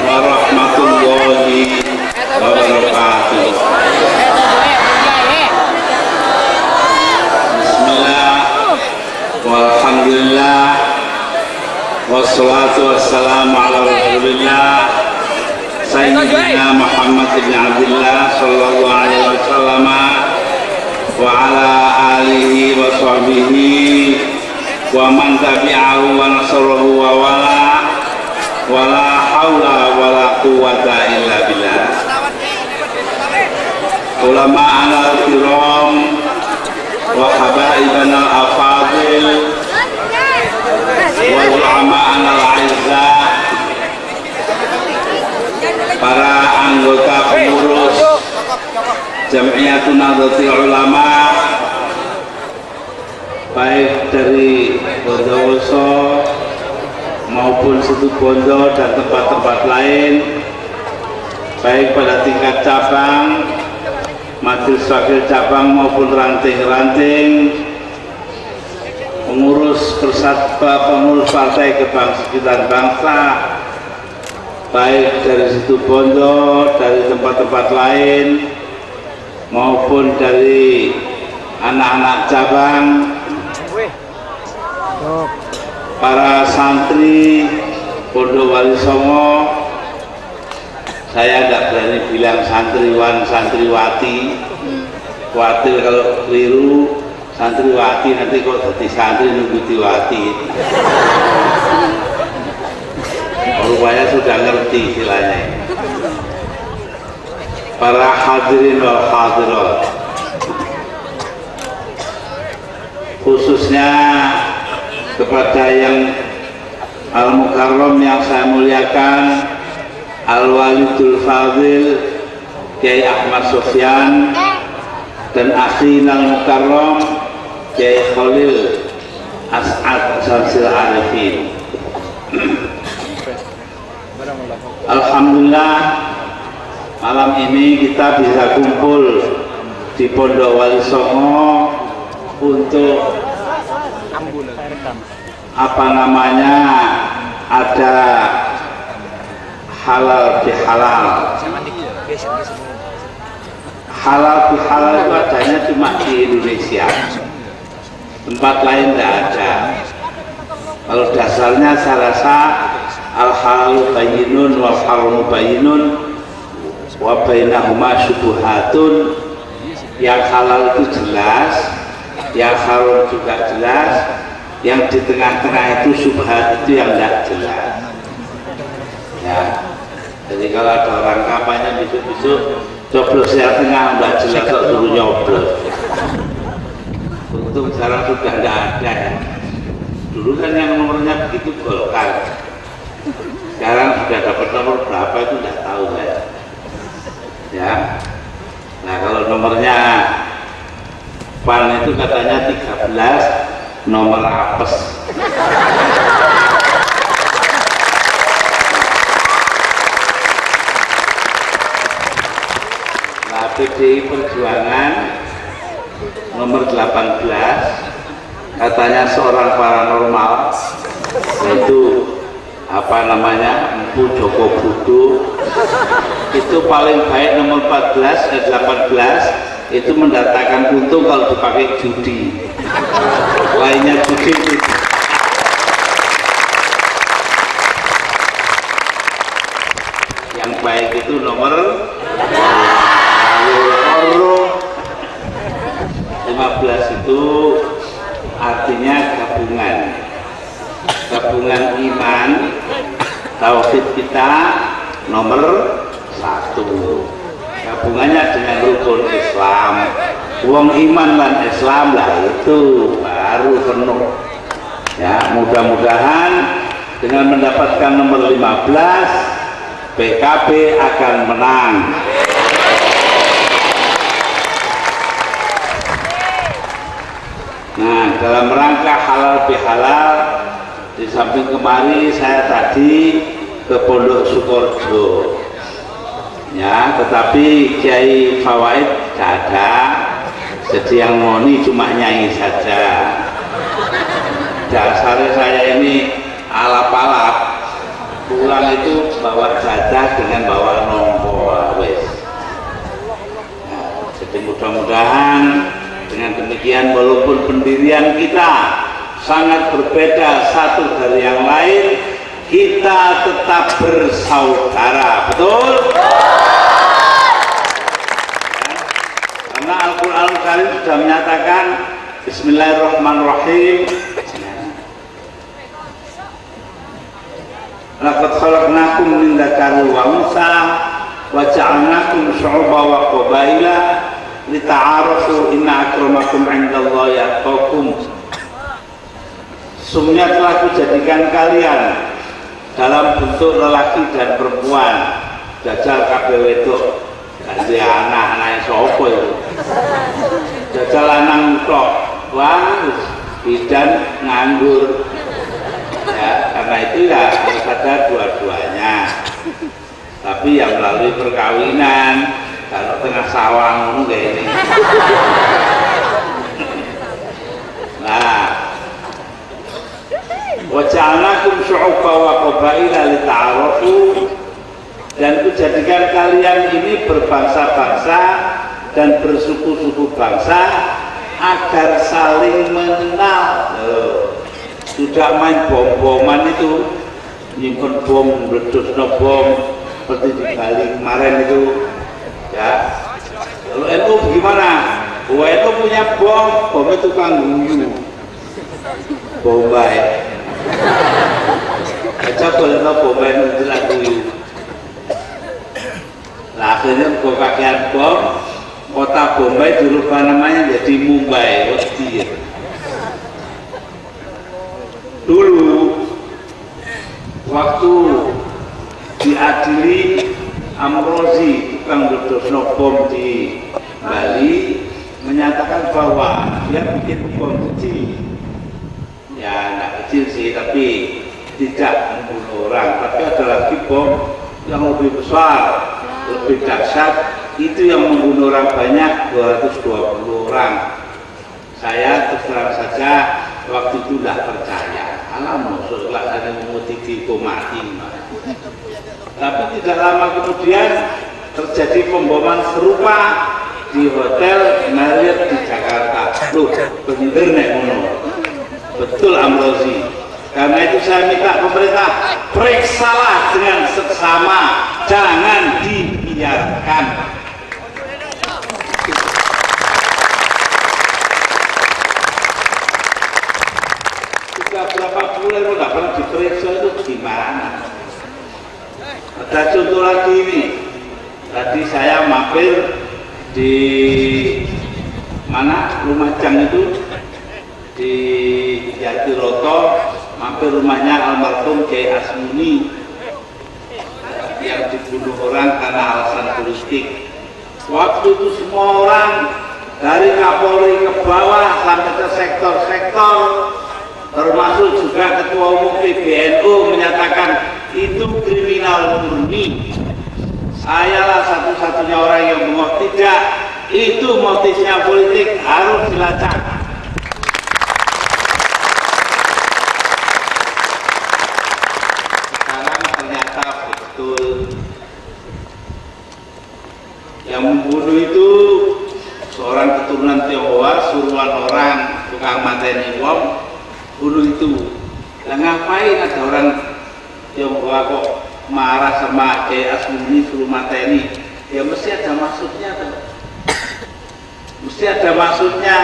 warahmatullahi wabarakatuh. Bismillah, walhamdulillah, wassalatu wassalamu ala rasulillah Sayyidina Muhammad bin Abdullah sallallahu alaihi wasallam wa ala alihi wa sahbihi wa man tabi'ahu wa nasarahu wa wala haula wala quwwata illa billah. Ulama al-kiram wa habaibana al-afadil wa ulama al-aizza, para anggota pengurus Jam'iyatun Nahdlatul Ulama baik dari Bondowoso maupun Situbondo dan tempat-tempat lain, baik pada tingkat cabang, majelis wakil cabang maupun ranting-ranting, pengurus partai kebangkitan bangsa baik dari Situbondo, dari tempat-tempat lain maupun dari anak-anak cabang, para santri Pondok Wali Songo. Saya nggak berani bilang santriwan santriwati, khawatir kalau keliru santriwati nanti kok jadi santri nunggu wati. Rupanya sudah ngerti istilahnya. Para hadirin wal hadirat, khususnya kepada yang al-mukarram yang saya muliakan, al-walidul fadil Kiai Ahmad Sofyan dan akhina al-mukarram Kiai Khalil As'ad Syamsil Arifin. Alhamdulillah, malam ini kita bisa kumpul di Pondok Wali Songo untuk ada halal bihalal. Halal bihalal itu adanya cuma di Indonesia, tempat lain tidak ada. Kalau dasarnya saya rasa al-halalu bayyinun wal haramu bayyinun wa bainahuma syubuhatun. Yang halal itu jelas, yang haram juga jelas, yang di tengah-tengah itu syubhat, itu yang tidak jelas ya. Jadi kalau ada orang kampanye besok-besok coblos yang tengah tidak jelas kok suruh nyoblos. Untung sekarang sudah tidak ada ya. Dulu kan yang nomornya begitu Golkar, sekarang sudah dapat nomor berapa itu tidak tahu saya ya. Nah kalau nomornya PAN itu katanya 13, nomor apes. Nah PDI Perjuangan nomor 18 katanya seorang paranormal, yaitu Empu Joko Budo. Itu paling baik nomor 18 itu mendatangkan untung kalau dipakai judi, lainnya judi itu. Yang baik itu nomor 15 itu artinya gabungan iman tauhid kita nomor 1, gabungannya dengan rukun Islam. Wong iman dan Islam lah itu baru penuh ya. Mudah-mudahan dengan mendapatkan nomor 15 PKB akan menang. Nah dalam rangka halal bihalal, di samping kemari saya tadi ke Pondok Sukorejo ya, tetapi Kiai Fawaid tidak ada, jadi yang ngoni cuma nyanyi saja. Dasarnya saya ini alap-alap pulang itu bawa jadah dengan bawa nongko wes. Nah, jadi mudah-mudahan dengan demikian walaupun pendirian kita sangat berbeda satu dari yang lain, kita tetap bersaudara, betul? Ya, karena Al-Quran Karim sudah menyatakan Bismillahirrahmanirrahim. Laqad khalaqnakum min dzakarin wa untha wa ja'alnakum syu'uban wa qabaila lita'arafu inna akramakum 'indallahi atqakum. Sungguhnya telah kujadikan kalian dalam bentuk lelaki dan perempuan. Jajal kabeh wedok, ganti anak sapa itu? Jajal lanang tok, wah bidan nganggur. Ya, karena itu ya harus ada dua-duanya. Tapi yang melalui perkawinan, kalau tengah sawang kayak ini. Nah, wa ja'alnakum syu'uban wa qabaila lita'arafu, dan kujadikan kalian ini berbangsa-bangsa dan bersuku-suku bangsa agar saling mengenal. Sudah main bom-boman itu, nyimpen bom, meledos bom seperti di Bali kemarin itu, ya. Kalau NU gimana? NU punya bom, bomnya tukang guyu, bom baik. Aja boleh bom baik itu lah guyu. Nah, akhirnya gue kakean bom, kota Bombay dirubah namanya jadi Mumbai. Dulu waktu diadili Amrozi tukang meledos bom di Bali menyatakan bahwa dia bikin bom kecil, ya anak kecil sih tapi tidak membunuh orang, tapi ada lagi bom yang lebih besar, lebih dahsyat, itu yang membunuh orang banyak, 220 orang. Saya terus terang saja waktu itu tidak percaya. Maksud ada memutiki mati. Tapi tidak lama kemudian terjadi pemboman serupa di hotel Marriott di Jakarta. Loh, bener nek ngono. Betul Amrozi. Karena itu saya minta pemerintah periksalah dengan seksama, jangan dibiarkan. Berapa bulan kok nggak pernah diperiksa, itu gimana? Ada contoh lagi ini. Tadi saya mampir di mana Lumajang itu, di Jatiroto, mampir rumahnya almarhum Kiai Asmuni yang dibunuh orang karena alasan politik. Waktu itu semua orang dari Kapolri ke bawah sampai ke sektor-sektor, termasuk juga Ketua Umum PBNU menyatakan itu kriminal murni. Sayalah satu-satunya orang yang ngomong tidak, itu motifnya politik, harus dilacak. Sekarang ternyata betul yang membunuh itu seorang keturunan Tionghoa, suruhan orang tukang mateni wong, bunuh itu. Nah, ngapain ada orang Tionghoa kok marah sama Kiai Asmuni suruh mateni? Ya mesti ada maksudnya tuh. Mesti ada maksudnya.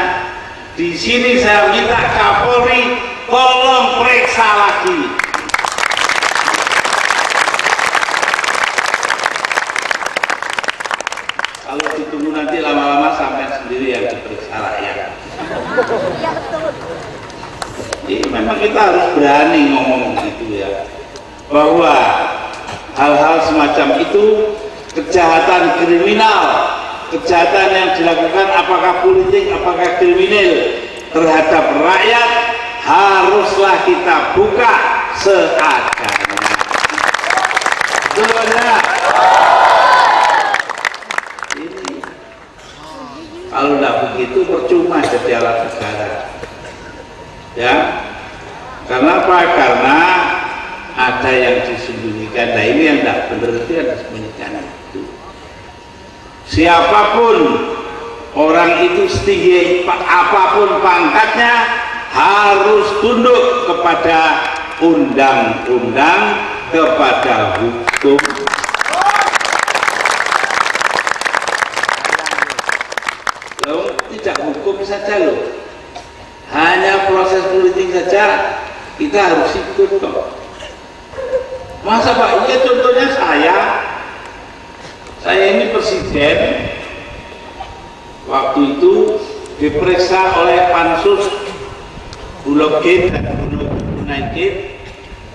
Di sini saya minta Kapolri tolong periksa lagi. Kalau ditunggu nanti lama-lama sampai sendiri yang diperiksa rakyat. Jadi memang kita harus berani ngomong gitu ya, bahwa hal-hal semacam itu kejahatan kriminal, kejahatan yang dilakukan apakah politik, apakah kriminal terhadap rakyat, haruslah kita buka seadanya. Betul ya? Ini kalau tidak begitu percuma jadi alat negara. Ya, karena apa? Karena ada yang disembunyikan. disembunyikan. Nah ini yang tidak benar itu yang disembunyikan itu. Siapapun orang itu setinggi apapun pangkatnya harus tunduk kepada undang-undang, kepada hukum. Loh, tidak hukum saja loh, hanya proses politik saja kita harus ikut kok. Masa Pak, iya contohnya saya ini presiden, waktu itu diperiksa oleh Pansus Bulog Gate dan Bulog United,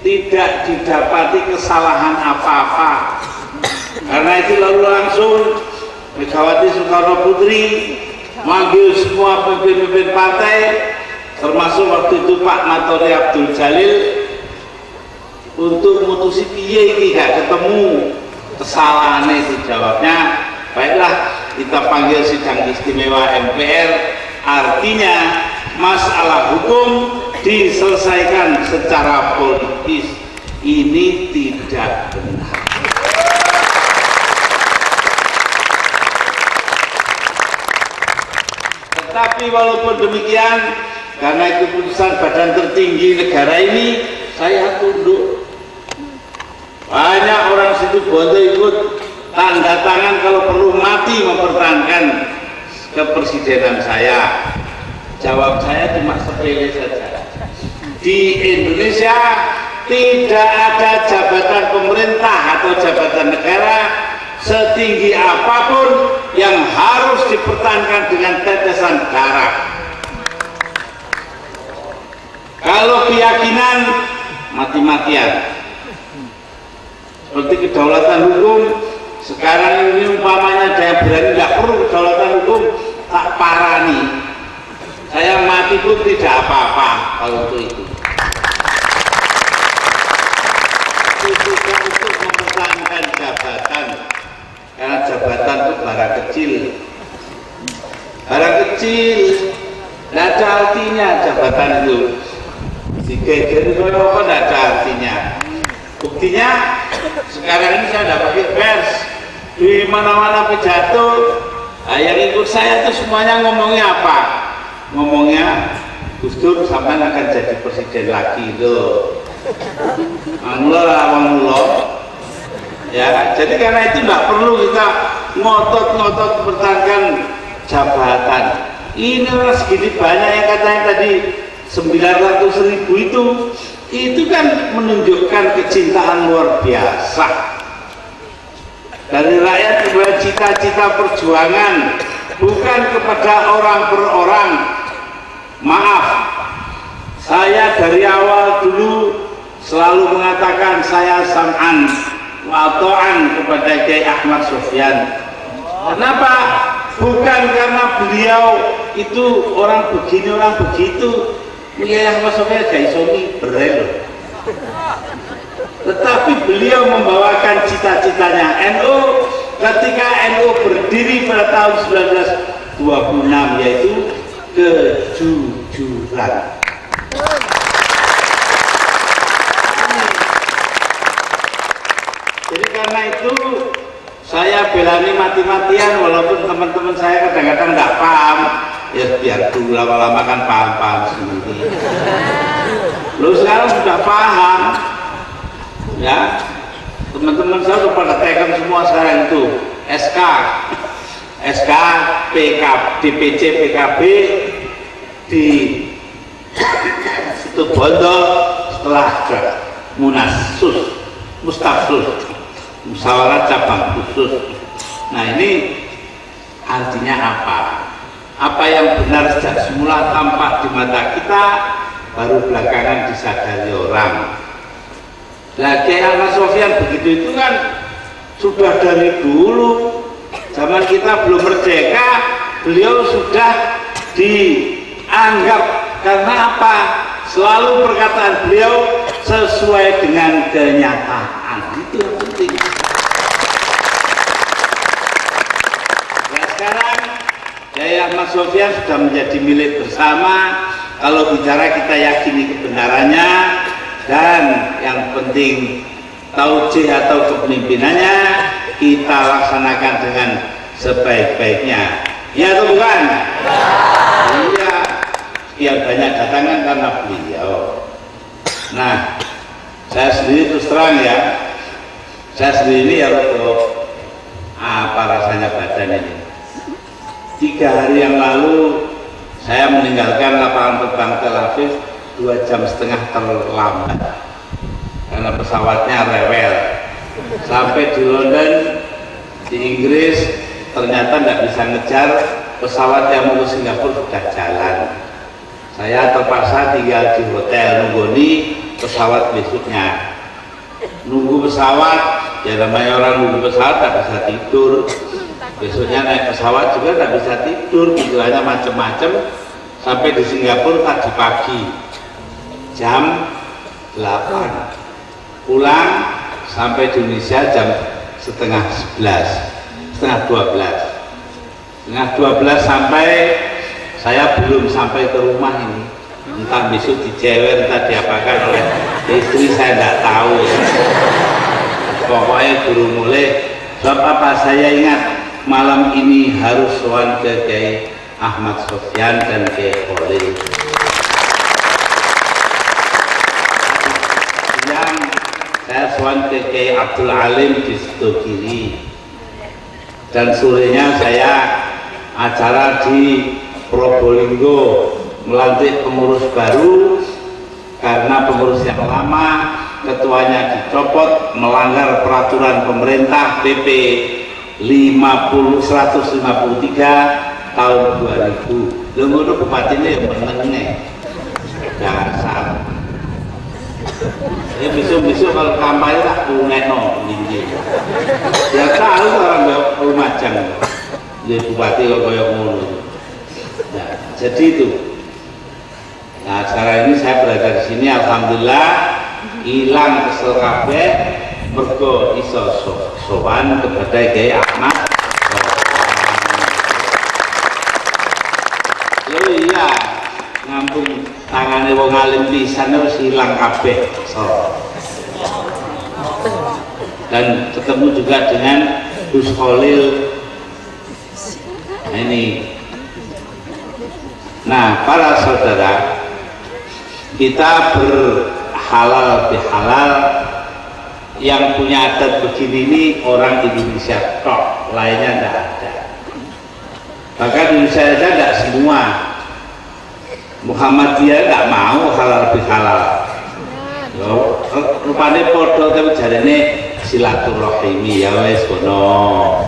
tidak didapati kesalahan apa-apa. Karena itu lalu langsung Megawati Soekarno Putri manggil semua pemimpin-pemimpin partai, termasuk waktu itu Pak Matori Abdul Jalil, untuk memutusi piye iki gak ketemu kesalahannya. Itu jawabnya, baiklah kita panggil sidang istimewa MPR, artinya masalah hukum diselesaikan secara politis. Ini tidak benar. Tetapi walaupun demikian, karena itu keputusan badan tertinggi negara ini, saya tunduk. Banyak orang situ Bondo ikut tanda tangan kalau perlu mati mempertahankan kepresidenan saya. Jawab saya cuma sepele saja. Di Indonesia tidak ada jabatan pemerintah atau jabatan negara setinggi apapun yang harus dipertahankan dengan tetesan darah. Kalau keyakinan mati-matian, seperti kedaulatan hukum, sekarang ini umpamanya ada yang berani nggak perlu kedaulatan hukum, tak parani. Saya mati pun tidak apa-apa kalau itu. Itu untuk mempertahankan jabatan, karena jabatan itu barang kecil. Barang kecil, tidak ada artinya jabatan itu. Jika itu tidak ada artinya. Buktinya sekarang ini saya tidak pakai pers, di mana-mana pidato, yang ikut saya itu semuanya ngomongnya apa? Ngomongnya Gus Dur sampai akan jadi presiden lagi loh. Ya, jadi karena itu tidak perlu kita ngotot-ngotot mempertahankan jabatan. Ini orang segini banyak yang katanya tadi 900.000 itu kan menunjukkan kecintaan luar biasa dari rakyat kepada cita-cita perjuangan, bukan kepada orang per orang. Maaf, saya dari awal dulu selalu mengatakan saya sam'an wa ta'an kepada Kiai Ahmad Sofyan. Kenapa? Bukan karena beliau itu orang begini, orang begitu. Kiai Ahmad Sofyan gak iso mibrel, tetapi beliau membawakan cita-citanya NU ketika NU berdiri pada tahun 1926, yaitu kejujuran. Jadi karena itu saya belani mati-matian, walaupun teman-teman saya kadang-kadang nggak paham. Ya biar dulu, lama-lama kan paham-paham sendiri. Lu sekarang sudah paham, ya teman-teman saya sudah pada tekan semua sekarang itu SK PKB, DPC PKB di situ Bondo setelah Munasus Mustafsus musyawarah cabang khusus. Nah ini artinya apa? Apa yang benar sejak semula tampak di mata kita, baru belakangan disadari orang. Nah, Kiai Ahmad Sofyan begitu itu kan sudah dari dulu, zaman kita belum merdeka, beliau sudah dianggap. Karena apa? Selalu perkataan beliau sesuai dengan kenyataan. Itu yang penting. Nah sekarang Kiai Ahmad Sofyan sudah menjadi milik bersama. Kalau bicara kita yakini kebenarannya, dan yang penting taujih atau kepemimpinannya kita laksanakan dengan sebaik-baiknya. Ya atau bukan? Iya. Sekian banyak datangan karena beliau. Nah, saya sendiri terus terang ya, saya sendiri ini ya apa rasanya badan ini. 3 hari yang lalu saya meninggalkan lapangan terbang Tel Aviv 2,5 jam terlambat karena pesawatnya rewel. Sampai di London, di Inggris ternyata tidak bisa ngejar pesawat yang mau ke Singapura sudah jalan. Saya terpaksa tinggal di hotel nunggu pesawat besoknya. Nunggu pesawat, ya namanya orang nunggu pesawat tak bisa tidur. Besoknya naik pesawat juga tak bisa tidur, pikirannya macam-macam. Sampai di Singapura tadi pagi jam 8, pulang sampai di Indonesia jam setengah 12 sampai saya belum sampai ke rumah ini, entah besok dijewer, entah diapakan oleh istri, saya tidak tahu ya. Pokoknya baru mulai. Sebab apa? Saya ingat malam ini harus sowan ke Kiai Ahmad Sofyan dan Kiai Khalil. Yang saya sowan ke Kiai Abdul Alim di Sidogiri, dan sorenya saya acara di Probolinggo melantik pengurus baru karena pengurus yang lama ketuanya dicopot melanggar peraturan pemerintah PP 153 tahun 2000. Lho bupati ini menengah dasar. Besok-besok kalau kampanye tak puneno ini. Ya tahu orang Lumajang. Ya bupati kok koyo ngono. Nah, jadi itu. Nah, sekarang ini saya berada di sini, alhamdulillah hilang kesel kabeh mergo iso sowan kepada Kiai Ahmad. Yo iya, ngampung tangane wong alim pisan wis hilang kabeh. Dan ketemu juga dengan Gus Khalil. Ini. Nah, para saudara, kita berhalal bihalal, yang punya adat begini ini orang Indonesia tok, lainnya tidak ada. Bahkan Indonesia saja tidak semua. Muhammadiyah tidak mau halal bihalal. Rupanya podo tapi jarene silaturahimi ya wes kono.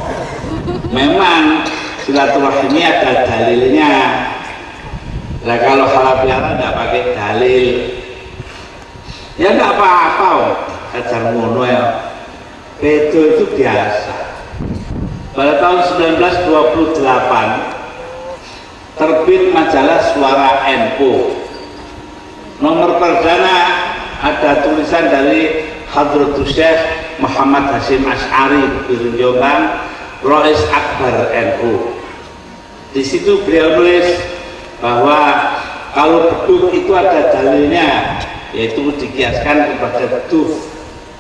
Memang silaturahimi ada dalilnya. Nah kalau halal bihalal tidak pakai dalil, ya nggak apa-apa, ajar ngono ya. Bedo itu biasa. Pada tahun 1928 terbit majalah Suara NU. Nomor perdana ada tulisan dari Hadratus Syekh Muhammad Hasyim Asy'ari Birun Jombang, Rais Akbar NU. Di situ beliau nulis bahwa kalau beduk itu ada dalilnya, yaitu dikiaskan kepada duf.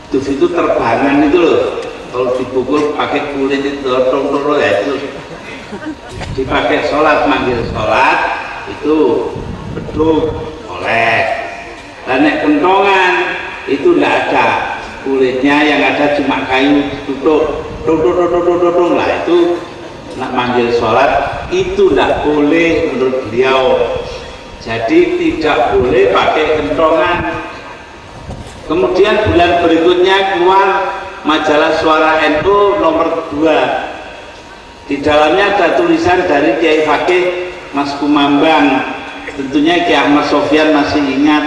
Duf itu terbangan itu loh, kalau dipukul pakai kulit itu dorong ya itu dipakai sholat, manggil sholat itu beduk oleh. Dan nek kentongan itu tidak ada kulitnya, yang ada cuma kayu tutup tung lah, itu nak manggil sholat itu tidak boleh menurut beliau. Jadi tidak boleh pakai kentongan. Kemudian bulan berikutnya keluar majalah Suara NU nomor 2. Di dalamnya ada tulisan dari Kiai Fakih Mas Kumambang. Tentunya Kiai Ahmad Sofyan masih ingat.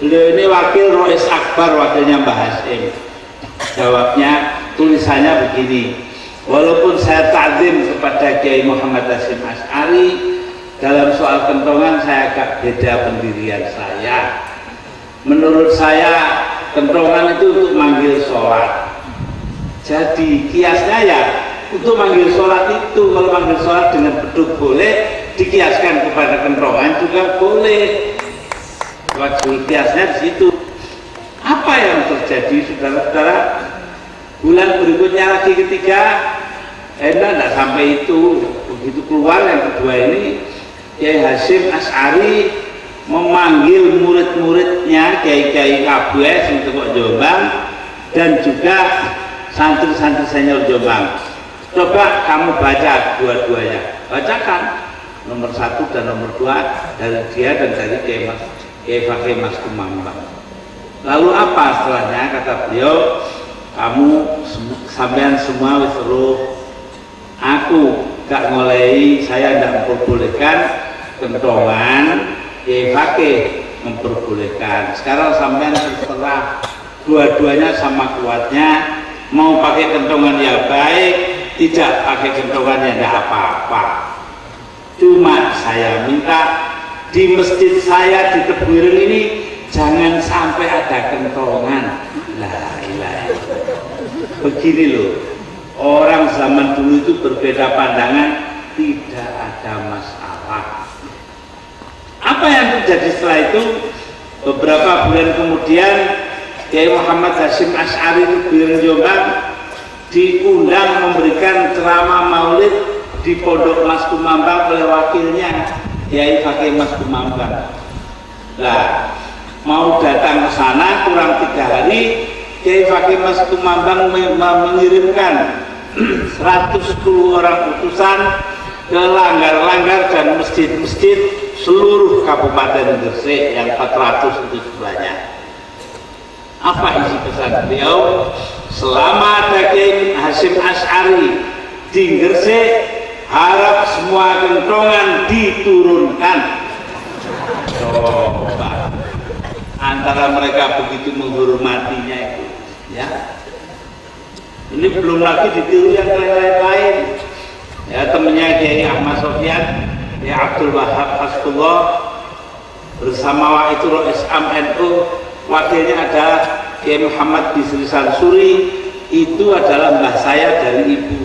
Beliau ini wakil Rais Akbar, wakilnya Mbah Hasyim. Jawabnya, tulisannya begini: walaupun saya takzim kepada Kiai Muhammad Hasyim Asy'ari, dalam soal kentongan saya agak beda pendirian saya. Menurut saya kentongan itu untuk manggil sholat. Jadi kiasnya ya untuk manggil sholat itu, kalau manggil sholat dengan beduk boleh, dikiaskan kepada kentongan juga boleh. Wajib kiasnya di situ. Apa yang terjadi terjadi saudara-saudara. Bulan berikutnya lagi ketiga, tidak sampai itu, begitu keluar yang kedua ini, Kiai Hasyim Asy'ari memanggil murid-muridnya Kiai-Kiai Kabeh untuk Jombang dan juga santri-santri senior Jombang. Coba kamu baca dua-duanya, bacakan nomor 1 dan nomor 2 dari dia dan dari Kiai Fakih Mas Kumambang. Lalu apa setelahnya? Kata beliau, kamu sampean semua wis weruh, aku gak ngolehi, saya tidak memperbolehkan kentongan, Kiai Fakih memperbolehkan. Sekarang sampean terserah, dua-duanya sama kuatnya, mau pakai kentongan ya baik, tidak pakai kentongan ya tidak apa-apa. Cuma saya minta di masjid saya di Tebuireng ini jangan sampai ada kentongan. La ilaha illallah. Begini loh, orang zaman dulu itu berbeda pandangan, tidak ada masalah. Apa yang terjadi setelah itu? Beberapa bulan kemudian Kiai Muhammad Hasyim Asy'ari Tebuireng Jombang diundang memberikan ceramah maulid di Pondok Mas Kumambang oleh wakilnya Kiai Fakih Mas Kumambang. Nah, mau datang ke sana kurang 3 hari, Kiai Fakih Mas Kumambang mengirimkan 110 orang utusan ke langgar-langgar dan masjid-masjid seluruh Kabupaten Gresik yang 400 itu jumlahnya. Apa isi pesan beliau? Selama ada Kiai Hasyim Asy'ari di Gresik, harap semua kentongan diturunkan. Coba antara mereka begitu menghormatinya itu, ya. Ini belum lagi ditiru yang lain-lain. Ya, temannya Kiai Ahmad Sofyan, Kiai Abdul Wahab Hasbullah bersama Waitul Islam NU, wakilnya ada Kiai Muhammad Bisri Sansuri, itu adalah mbah saya dari ibu.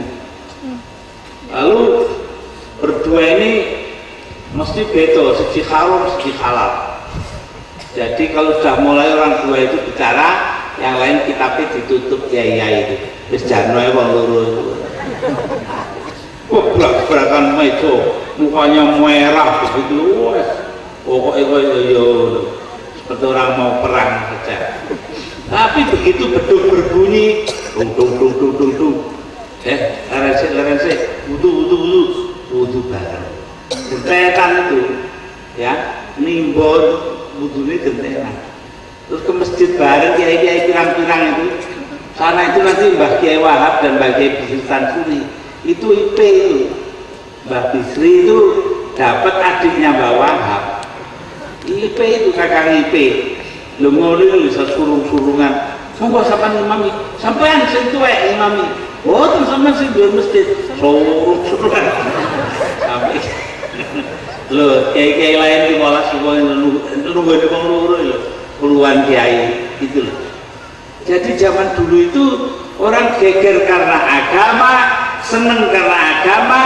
Lalu berdua ini mesti beto, segi haram, segi halal. Jadi kalau sudah mulai orang dua itu bicara, yang lain kitabnya ditutup kiai itu. Wis jano ae wong loro itu. Kok berak-berakan itu, mukanya merah begitu. Pokoknya yo seperti orang mau perang saja. Tapi begitu beduk berbunyi, dung, lerensik, wudu bareng. Gentenan itu, ya, nimbon wudunya gentenan. Terus ke masjid bareng, kiai-kiai pirang-pirang itu. Sana itu nanti Mbah Kiai Wahab dan Mbah Kiai Bisri Sansuri, itu IP itu. Mbah Bisri itu dapat adiknya Mbah Wahab. IP itu kakak IP. Lu ngono bisa surung-surungan. Monggo sampean imami, sampean sing tuwek imami. Oh, terus sampean sing duwe masjid. Surung-surungan. Sampai lho, kiai-kiai lain di malah semua nunggu di loro lho. Puluhan kiai gitu loh. Jadi zaman dulu itu orang geger karena agama, seneng karena agama,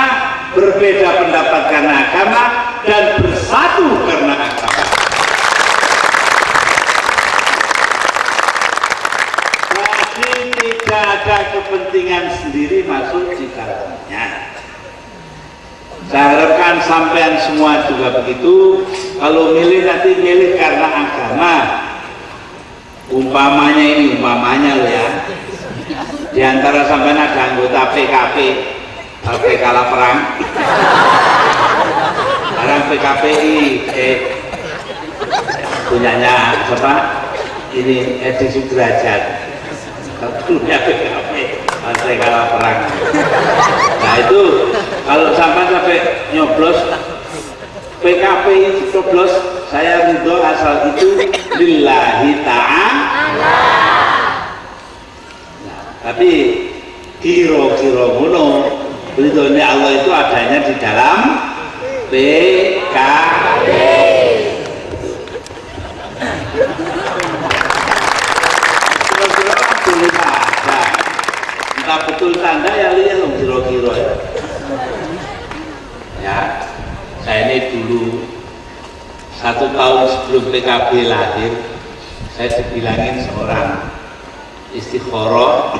berbeda pendapat karena agama, dan bersatu karena agama. Jadi tidak ada kepentingan sendiri masuk di dalamnya. Saya harapkan sampean semua juga begitu. Kalau milih nanti milih karena agama. Umpamanya loh ya. Di antara sampean ada anggota PKP, Partai Kalah Perang. Sekarang PKPI punyanya siapa? Ini Edi Sudrajat. Punya PKP, Partai Kalah Perang. Nah itu kalau sampai nyoblos PKP coblos, saya ridho asal itu lillahi ta'ala. Nah, tapi kira-kira ngono, ridhonya Allah itu adanya di dalam PKP. Kira-kira boleh ada, entah betul tanda ya lihat dong kira-kira ya. Ya, saya ini dulu 1 tahun sebelum PKB lahir, saya dibilangin seorang istikharah.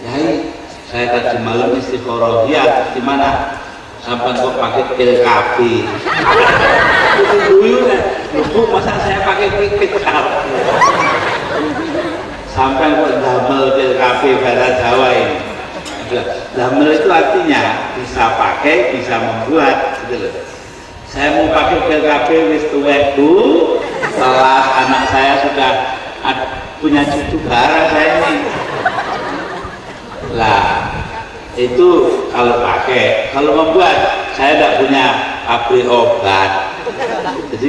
Yai, saya tadi malam istikharah. Ya, di mana? Sampai kok pakai pil KB. Itu dulu lu masa saya pakai pil KB. Sampai kok damel pil KB bahasa Jawa ini. Damel itu artinya bisa pakai, bisa membuat, gitu loh. Saya mau pakai pil KB wis tuwek Bu. Setelah anak saya sudah punya cucu bara saya ini. Lah itu kalau pakai, kalau membuat saya tidak punya pabrik obat, jadi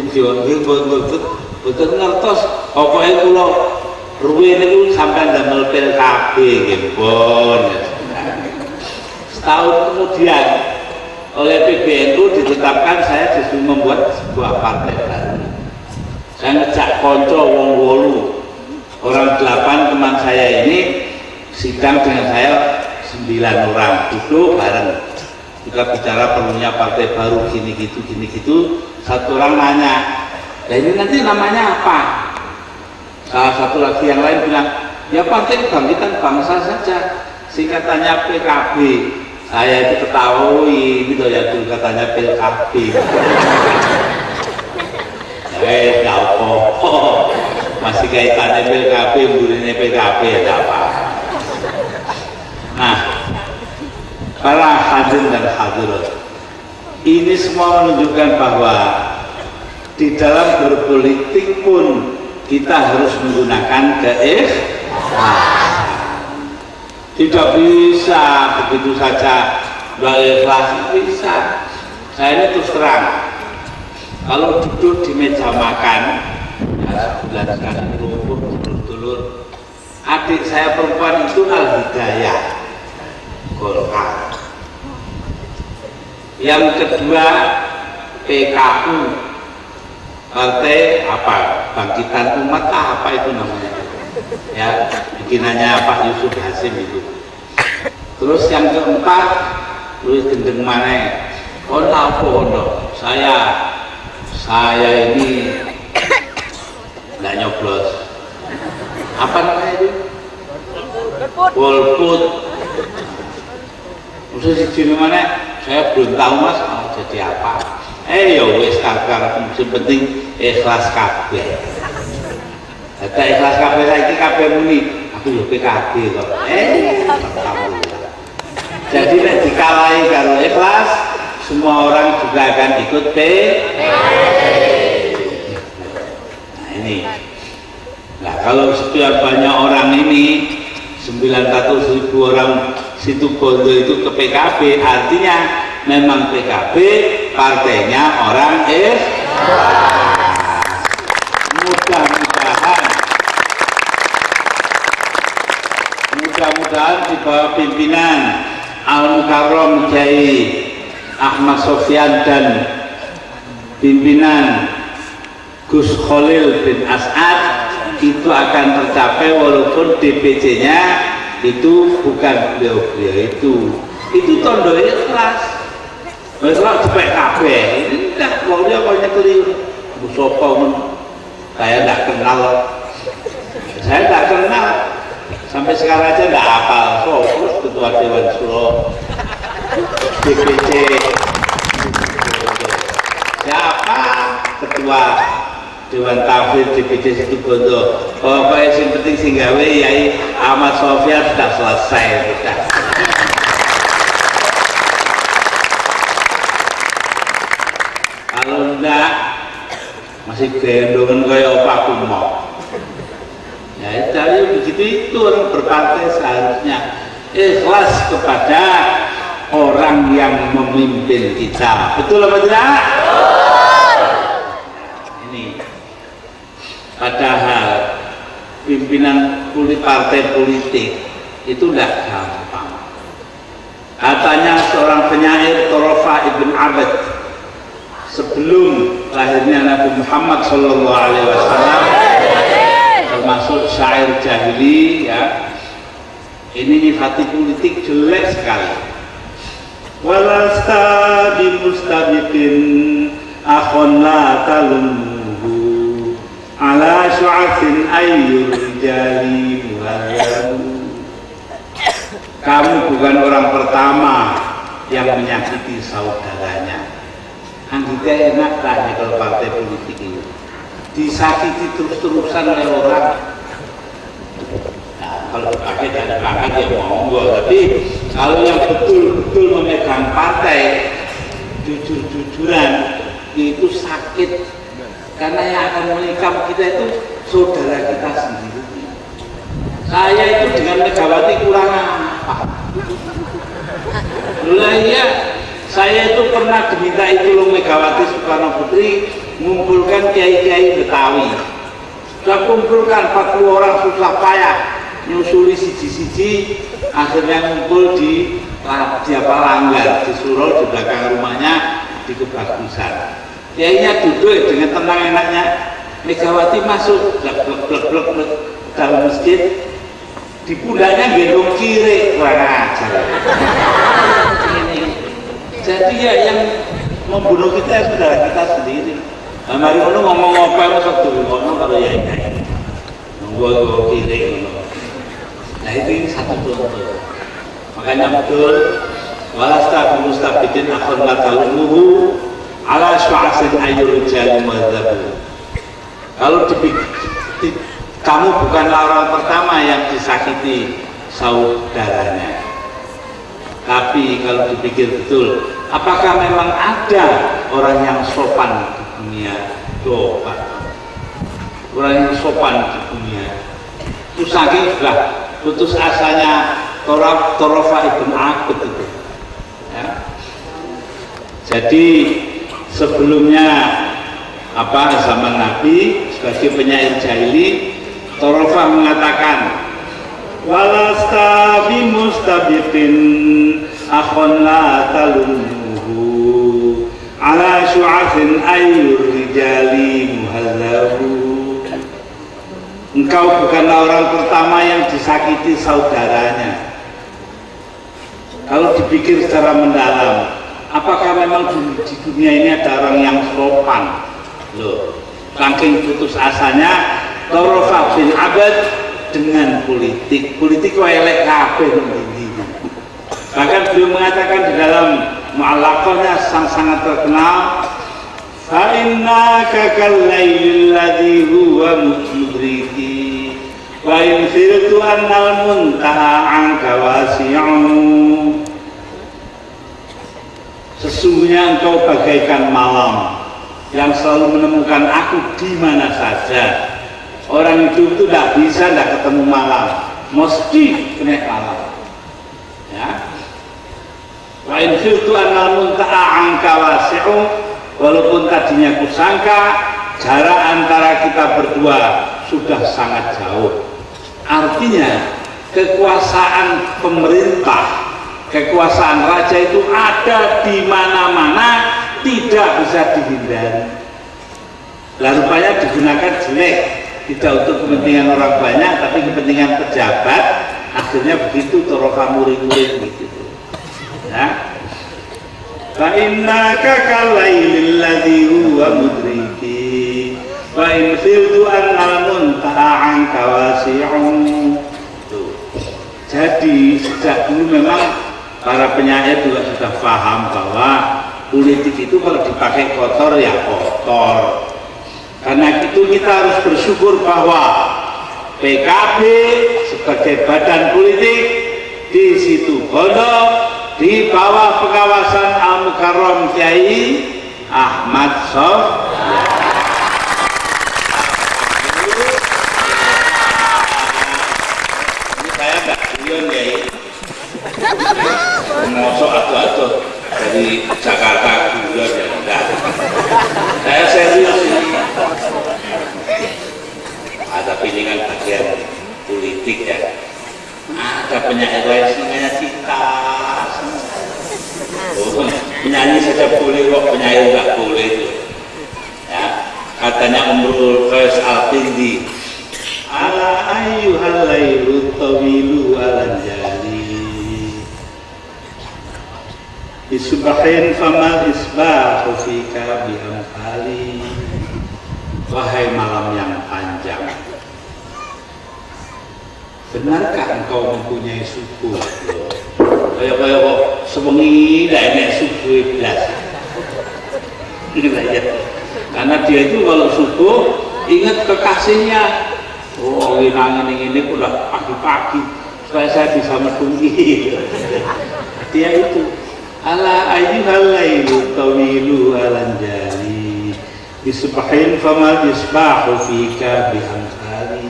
betul ngertos pokoknya kalau ruwin itu sampai damel pil KB gempon. Setahun kemudian oleh PBNU ditetapkan saya justru membuat sebuah partai baru. Saya ngejak konco wong wolu, orang 8 teman saya ini sidang dengan saya 9 orang, duduk bareng, kita bicara perlunya partai baru gini gitu. Satu orang nanya, nah ini nanti namanya apa? Salah satu lagi yang lain bilang, ya Partai Kebangkitan Bangsa saja, singkatannya PKB. Saya itu ketahui gitu ya, dulu katanya PKB. Gak apa-apa, masih kaitannya PKB, burinnya PKB ya apa. Nah, para hadirin dan hadirat, ini semua menunjukkan bahwa di dalam berpolitik pun kita harus menggunakan keikhlasan. Tidak bisa begitu saja berikhlas, bisa. Saya ini terus terang, kalau duduk di meja makan, ya sebulan sekali dulur-dulur, adik saya perempuan itu Al-Hidayah Golkar, yang kedua PKU, Partai apa? Bangkitan Umat apa itu namanya? Ya, bikinannya Pak Yusuf Hasim itu. Terus yang keempat, Luis Gendeng Maneh. Saya ini nggak nyoblos. Apa namanya itu? Golput. Terus di sini mana? Saya belum tahu Mas mau jadi apa. Ya wis kakak, yang penting ikhlas kabeh. Ada ikhlas kabeh saiki kabeh muni, aku yo PKB kok. Jadi nek dikalahi karo ikhlas, semua orang juga akan ikut PKB. Nah ini. Nah kalau sekian banyak orang ini 900.000 orang situ Bondo itu ke PKB, artinya memang PKB partainya orang ikhlas. Mudah-mudahan di bawah pimpinan Al-Mukarram Kiai Ahmad Sofyan dan pimpinan Gus Khalil bin As'ad itu akan tercapai, walaupun DPC-nya itu bukan beliau-beliau itu tondo ikhlas. Ikhlas cepet kabeh. Ini enggak, pokoknya keliru. Musopo saya enggak kenal. Saya enggak kenal. Sampai sekarang aja enggak hafal. Terus ketua Dewan Suro DPC siapa, ketua Dewan Tafsir DPC Situbondo. Pokoknya yang penting sing gawe Yai Ahmad Sofyan sudah selesai sudah. Kalau enggak masih gendongan kayak apa aku mau. Ya itu begitu, itu orang berpartai seharusnya ikhlas kepada orang yang memimpin kita. Betul apa tidak? Ini padahal pimpinan partai politik itu tidak gampang. Katanya seorang penyair Torofa Ibn Abad, sebelum lahirnya Nabi Muhammad SAW, termasuk syair jahili, ya, ini nifati politik jelek sekali. Walasta bimustabiqin akhon la talumuhu ala syu'afin ayyul jalimu muharram. Kamu bukan orang pertama yang menyakiti saudaranya. Anggita enak tanya kalau partai politik ini disakiti terus-terusan oleh orang. Nah, kalau pakai dan pakai ya monggo, tapi kalau yang betul-betul memegang partai jujur-jujuran itu sakit, karena yang akan menikam kita itu saudara kita sendiri. Saya itu dengan Megawati kurang apa? Iya, saya itu pernah diminta itu loh Megawati Soekarno Putri mengumpulkan kiai-kiai Betawi. Sudah kumpulkan 40 orang susah payah nyusuli siji-siji, akhirnya ngumpul di Langgar di Suro, di belakang rumahnya di Kebagusan. Kiainya duduk dengan tenang enaknya, Megawati masuk blek dalam masjid, di pundaknya gendong kiri, kurang ajar. Jadi ya yang membunuh kita saudara kita sendiri. Nah, mari ngomong apa yang masuk dulu ngomong kalau ya ini nunggu kiri. Nah itu satu contoh. Makanya betul walasta mustabidin akhon latalumuhu ala syu'asin ayyul jali madhabu. Kalau kamu bukanlah orang pertama yang disakiti saudaranya, tapi kalau dipikir betul, apakah memang ada orang yang sopan di dunia? Coba orang yang sopan di dunia itu saking sudah putus asanya Torofa ibn Abd itu ya. Jadi sebelumnya zaman Nabi sebagai penyair jahili, Torofa mengatakan walasta bimustabiqin akhon la talumuhu ala syu'asin ayyur rijali muhallabu. Engkau bukanlah orang pertama yang disakiti saudaranya. Kalau dipikir secara mendalam, apakah memang di dunia ini ada orang yang sopan? Loh, saking putus asanya Torofa bin Abad dengan politik kok elek kabeh begini. Bahkan beliau mengatakan di dalam mu'allaqahnya sangat terkenal, fa innaka kallailil ladzi huwa mudriki wa in firtu annal muntaha anka wasi'un. Sesungguhnya engkau bagaikan malam yang selalu menemukan aku di mana saja. Orang hidup itu tidak bisa tidak ketemu malam, mesti kena malam. Ya. Wa in khiftu annal muntaha anka wasi'u, walaupun tadinya kusangka jarak antara kita berdua sudah sangat jauh. Artinya kekuasaan pemerintah, kekuasaan raja itu ada di mana-mana, tidak bisa dihindari. Lalu rupanya digunakan jelek, tidak untuk kepentingan orang banyak tapi kepentingan pejabat. Akhirnya begitu Torofa murid-murid begitu ya. Fa innaka kalailil ladzi huwa mudriki wa in filtu annal muntaha anka wasi'un. Jadi sejak dulu memang para penyair juga sudah paham bahwa politik itu kalau dipakai kotor ya kotor. Karena itu kita harus bersyukur bahwa PKB sebagai badan politik di situ Bondo di bawah pengawasan Al-Mukarram Kiai Ahmad Sof. Ini saya enggak guyon Kiai, ngosok atuh-atuh dari Jakarta guyon ya enggak. Saya serius ini. Tapi ini kan bagian politik ya. Ada penyair lain namanya Cita. Oh, penyanyi saja boleh kok, penyair nggak boleh itu. Ya, katanya Umrul Qais Al-Kindi. Ala ayyuhal lailu tawilu alan jali. Isbahin famal isbahu fika bihamfali. Wahai malam yang panjang, benarkah engkau mempunyai suku? Kayak kok semengi tidak enak suku belas. Karena dia itu kalau suku ingat kekasihnya. Oh, ini udah pagi-pagi supaya saya bisa metungi. Dia itu ala ayyuhal lailu tawilu alanjali bisbahin fama isbahu fika bihamsari.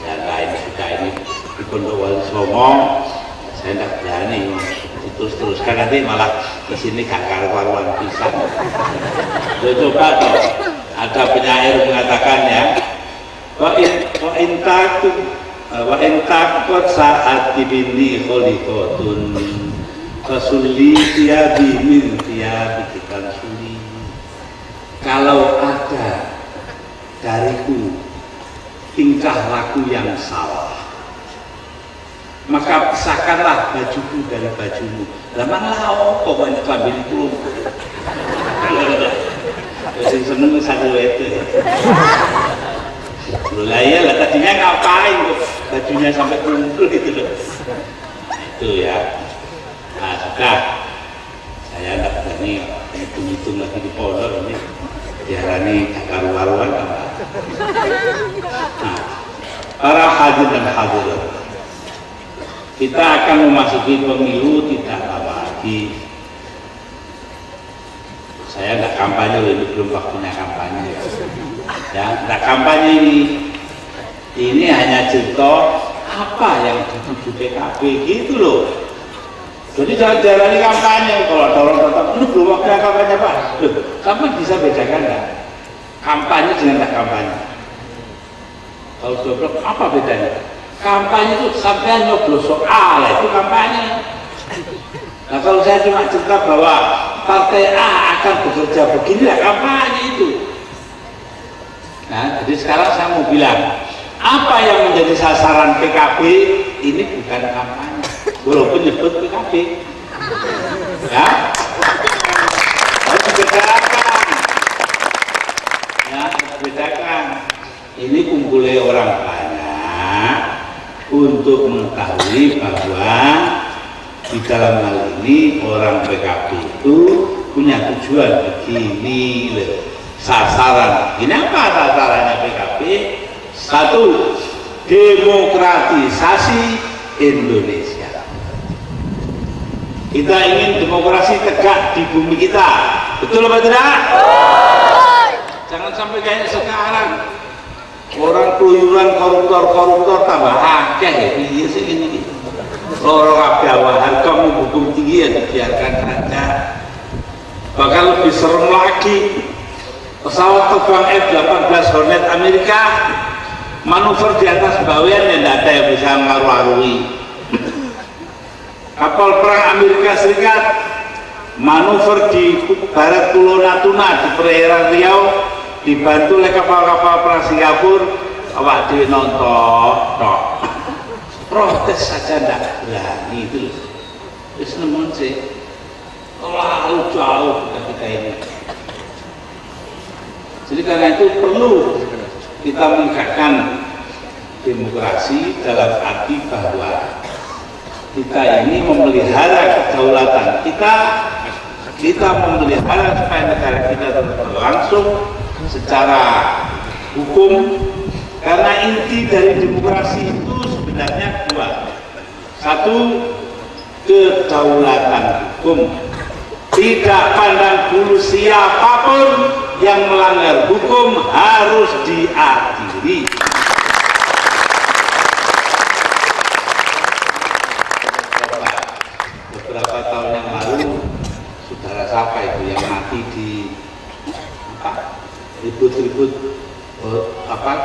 Ya lain sudah ini di Pondok Wali Songo saya tidak berani terus-teruskan, nanti malah di sini gak karuan pisang. Coba toh, ada penyair mengatakan ya, wa in takut saat dibini kholikotun fasulli tiabi min tiabi kita suli. Kalau ada dariku tingkah laku yang salah, maka pisahkanlah bajuku dari bajumu. Lah mana apa kok ngambil itu? Sing seneng satu itu. Loh lah ya lah, tadinya ngapain kok bajunya sampai kumpul itu loh. Itu ya. Nah sudah, saya tidak berani hitung-hitung lagi di pondok ini diarani karu-karuan apa. Nah, para hadir dan hadirat, kita akan memasuki pemilu tidak lama lagi. Saya tidak kampanye, ini belum waktunya kampanye ya, tidak kampanye ini hanya cerita apa yang dituju PKB gitu loh. Jadi jangan jalani kampanye. Kalau ada orang datang, ini belum waktunya kampanye Pak. Loh, kamu bisa bedakan nggak kampanye dengan tidak kampanye? Kalau joblok apa bedanya? Kampanye itu sampai nyoblos soal, itu kampanye. Nah kalau saya cuma cerita bahwa partai A akan bekerja begini, ya kampanye itu. Nah jadi sekarang saya mau bilang, apa yang menjadi sasaran PKB ini bukan kampanye, walaupun nyebut PKB ya, harus dibedakan ya, dibedakan. Ini kumpulnya orang banyak untuk mengetahui bahwa di dalam hal ini orang PKB itu punya tujuan begini loh, sasaran. Ini apa sasarannya PKB? Satu, demokratisasi Indonesia. Kita ingin demokrasi tegak di bumi kita, betul apa tidak? Jangan sampai kayak sekarang orang keluyuran koruptor tambah akeh ya sih ini. Orang kabeh harga hukum tinggi ya dibiarkan saja. Bahkan lebih serem lagi, pesawat terbang F-18 Hornet Amerika manuver di atas bawean yang tidak ada yang bisa ngaruh-aruhi. Kapal perang Amerika Serikat manuver di barat Pulau Natuna di perairan Riau dibantu oleh kapal-kapal perang Singapura. Awak dhewe nonton tok, protes saja tidak berani itu. Terus nemen sih terlalu jauh kita ini. Jadi karena itu perlu kita menegakkan demokrasi dalam arti bahwa kita ini memelihara kedaulatan kita memelihara supaya negara kita tetap berlangsung secara hukum. Karena inti dari demokrasi itu sebenarnya dua. Satu, kedaulatan hukum. Tidak pandang bulu siapapun yang melanggar hukum harus diadili. Beberapa tahun yang lalu, saudara siapa itu yang mati di ribut-ribut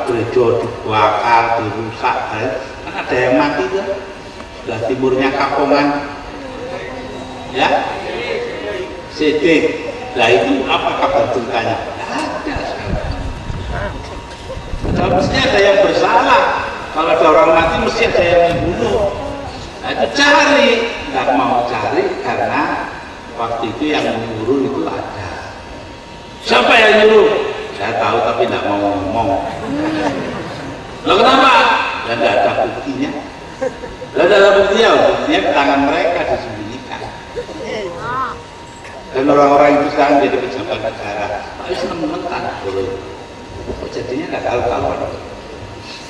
gereja dibakar, dirusak, kan ada yang mati kan? Sebelah timurnya Kapongan, ya, Sidik. Nah itu apa kabar dunkanya? Ada sekarang. Nah, mesti ada yang bersalah. Kalau ada orang mati mesti ada yang membunuh. Nah itu cari, nggak mau cari karena waktu itu yang menyuruh itu ada. Siapa yang nyuruh? Saya tahu tapi tidak mau ngomong. Loh kenapa? dan tidak ada buktinya. Dan ada buktinya di tangan mereka disembunyikan. Dan orang-orang itu sekarang jadi pejabat negara. Pak Islam menentang, jadinya nggak tahu-tahuan.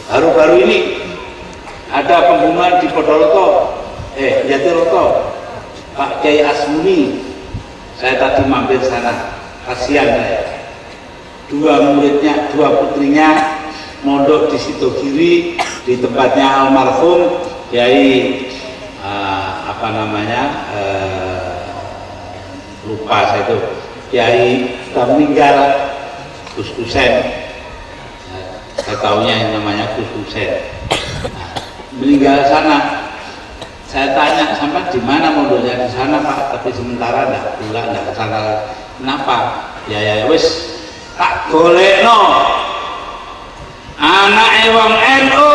Baru-baru ini ada pembunuhan di Podoroto, Jatiroto, Pak Kiai Asmuni. Saya tadi mampir sana, kasihan saya. Dua muridnya, dua putrinya mondok di Sidogiri di tempatnya almarhum Kiai lupa saya itu, Kiai sudah meninggal, Gus Husain. Saya tahunya yang namanya Gus Husain. Meninggal sana. Saya tanya, sampai di mana mondoknya? Di sana Pak, tapi sementara enggak pulang, enggak kesana. Kenapa? Ya wis tak golekno anak wong NU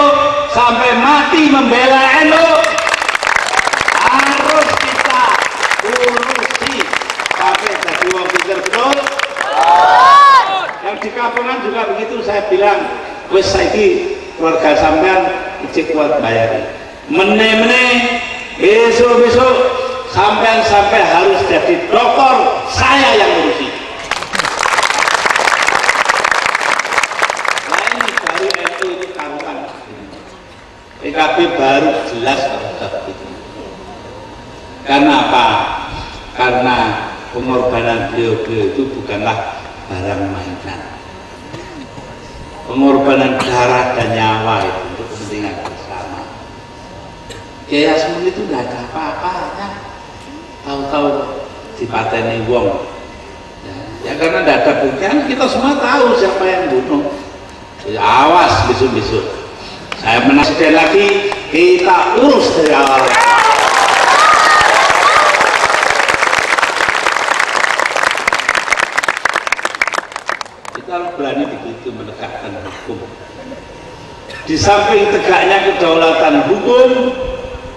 sampai mati membela NU, harus kita urusi sampai jadi wong pinter, betul? Yang di kampungan juga begitu. Saya bilang wis saiki keluarga sampean ijik kuat bayari, mene-mene besok-besok sampean sampai harus jadi dokter, saya yang ngurusi. Nah ini baru NU itu karuan, PKB baru jelas itu. Karena apa? Karena pengorbanan beliau-beliau itu bukanlah barang mainan. Pengorbanan darah dan nyawa itu untuk kepentingan bersama. Kiai Asmuni itu nggak ada apa-apanya, tahu-tahu dipateni wong. Ya karena tidak ada buktian, kita semua tahu siapa yang bunuh. Ya, awas besok-besok saya menasihkan lagi, kita urus dari awal. Kita berani begitu menegakkan hukum. Di samping tegaknya kedaulatan hukum,